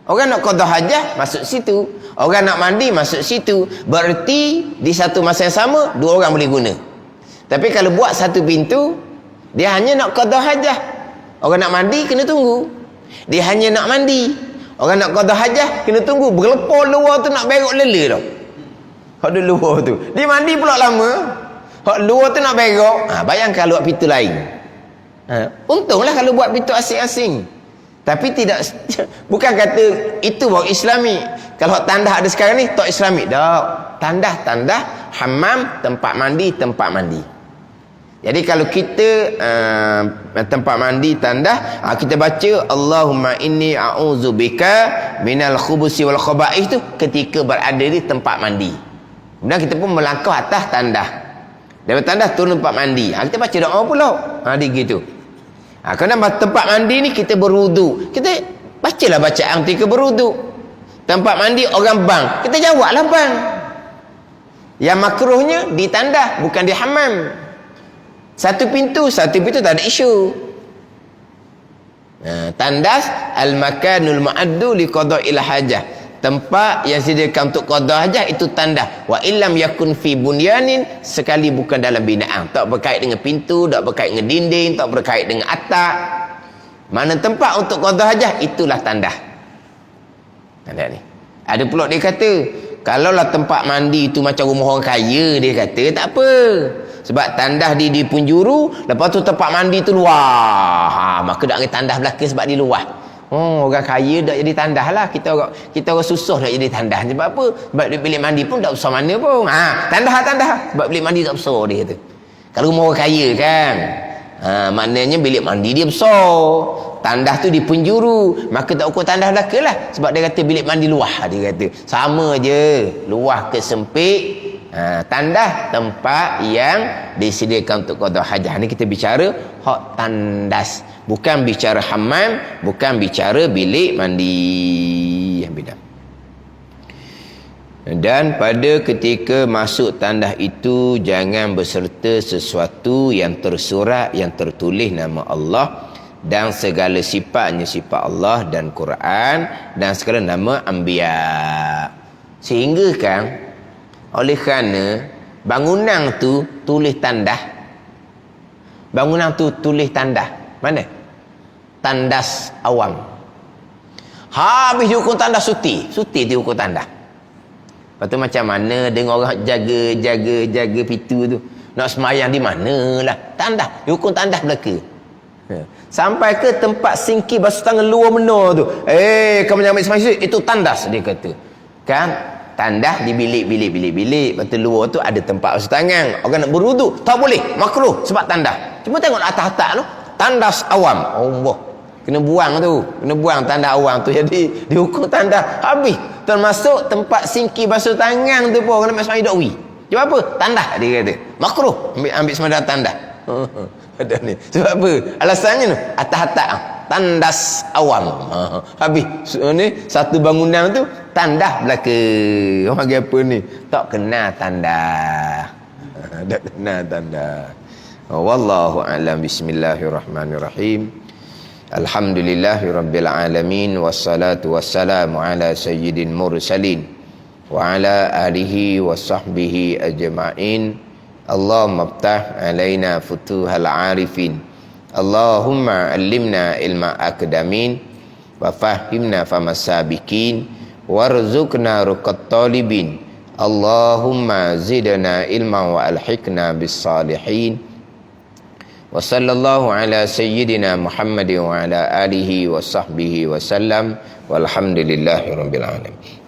Orang nak qada hajah masuk situ, orang nak mandi masuk situ. Berarti di satu masa yang sama dua orang boleh guna. Tapi kalau buat satu pintu, dia hanya nak qada hajah, orang nak mandi kena tunggu. Dia hanya nak mandi, orang nak qada hajah kena tunggu. Berlepor luar tu nak berok lele dah. Hak di luar tu dia mandi pula lama, hak luar tu nak berok. Bayangkan kalau buat pintu lain. Untunglah kalau buat pintu asing-asing. Tapi tidak, bukan kata itu baru Islami. Kalau tandah ada sekarang ni tak Islami. Tak. Tandah hammam, tempat mandi. Jadi kalau kita tempat mandi tandah, kita baca Allahumma inni a'udzubika minal khubusi wal khaba'ith tu ketika berada di tempat mandi. Kemudian kita pun melangkah atas tandah. Dari tandah turun tempat mandi. Kita baca doa pula. Dia gitu. Kerana tempat mandi ni kita berwudu, kita bacalah bacaan ketika berwudu. Tempat mandi orang bang, kita jawablah bang. Yang makruhnya di tandah, bukan di hammam. Satu pintu tak ada isu. Tandas al-makanul ma'addu li qada'il hajah. tempat yang disediakan untuk qada hajat itu tandah. Wa illam yakun fi bunyanin, sekali bukan dalam binaan, tak berkait dengan pintu, tak berkait dengan dinding, tak berkait dengan atap. Mana tempat untuk qada hajat, itulah tandah. Ada ni. Ada pula dia kata, kalaulah tempat mandi itu macam rumah orang kaya, dia kata tak apa. Sebab tandah di penjuru, lepas tu tempat mandi tu luar. Maka dak ada tandah belakang sebab di luar. Orang kaya dak jadi tandah lah. Kita orang susah nak jadi tandah. Sebab apa? Sebab bilik mandi pun tak besar mana pun. Tandah. Sebab bilik mandi tak besar, dia kata. Kalau rumah orang kaya kan, maknanya bilik mandi dia besar. Tandah tu di penjuru, maka tak ukur tandah belakang lah. Sebab dia kata bilik mandi luar, dia kata. Sama je, luar ke sempit. Tandah tempat yang disediakan untuk qada hajat. Ni kita bicara hak tandas, bukan bicara hammam, bukan bicara bilik mandi, yang beda. Dan pada ketika masuk tandah itu, jangan berserta sesuatu yang tersurat, yang tertulis nama Allah dan segala sifatnya sifat Allah dan Quran dan segala nama anbiya. Sehingga kan, oleh kerana bangunan tu tulis tandah, bangunan tu tulis tandah mana? Tandas awam. Habis dihukum tandas suti dihukum tandah. Lepas tu macam mana dengan orang jaga pintu tu, nak semayang di mana lah? Tandah, dihukum tandah belaka. Sampai ke tempat singki basuh tangan luar benar tu, kamu jangan ambil semayang itu tandas, dia kata kan. Tandah di bilik. Lepas tu luar tu ada tempat basuh tangan. Orang nak berwuduk tak boleh, makruh sebab tandah. Cuma tengok atas-atas tu, tandas awam. Allah, kena buang tandah awam tu, jadi dihukum tandah habis. Termasuk tempat singki basuh tangan tu pun orang nak sembahyang dakwi. Sebab apa? Tandah, dia kata. Makruh ambil sembahyang tandah. Ada ni. Sebab apa? Alasannya tu atas-atas tandas awam. Habis ni satu bangunan tu tandah belaka. Orang kata apa ni? Tak kenal tandah. Tak kenal tandah. Wallahu a'lam. Bismillahirrahmanirrahim. Alhamdulillahirabbil alamin, wassalatu wassalamu ala sayyidil mursalin wa ala alihi wa sahbihi ajma'in. Allahumma iftah alaina futuhal arifin. Allahumma allimna ilma akdamin wa fahimna famasabikin warzuqna ruqat talibin. Allahumma zidna ilma wa alhiqna bis salihin. Wa sallallahu ala sayyidina Muhammadin wa ala alihi wa sahbihi wa sallam walhamdulillahi rabbil alamin.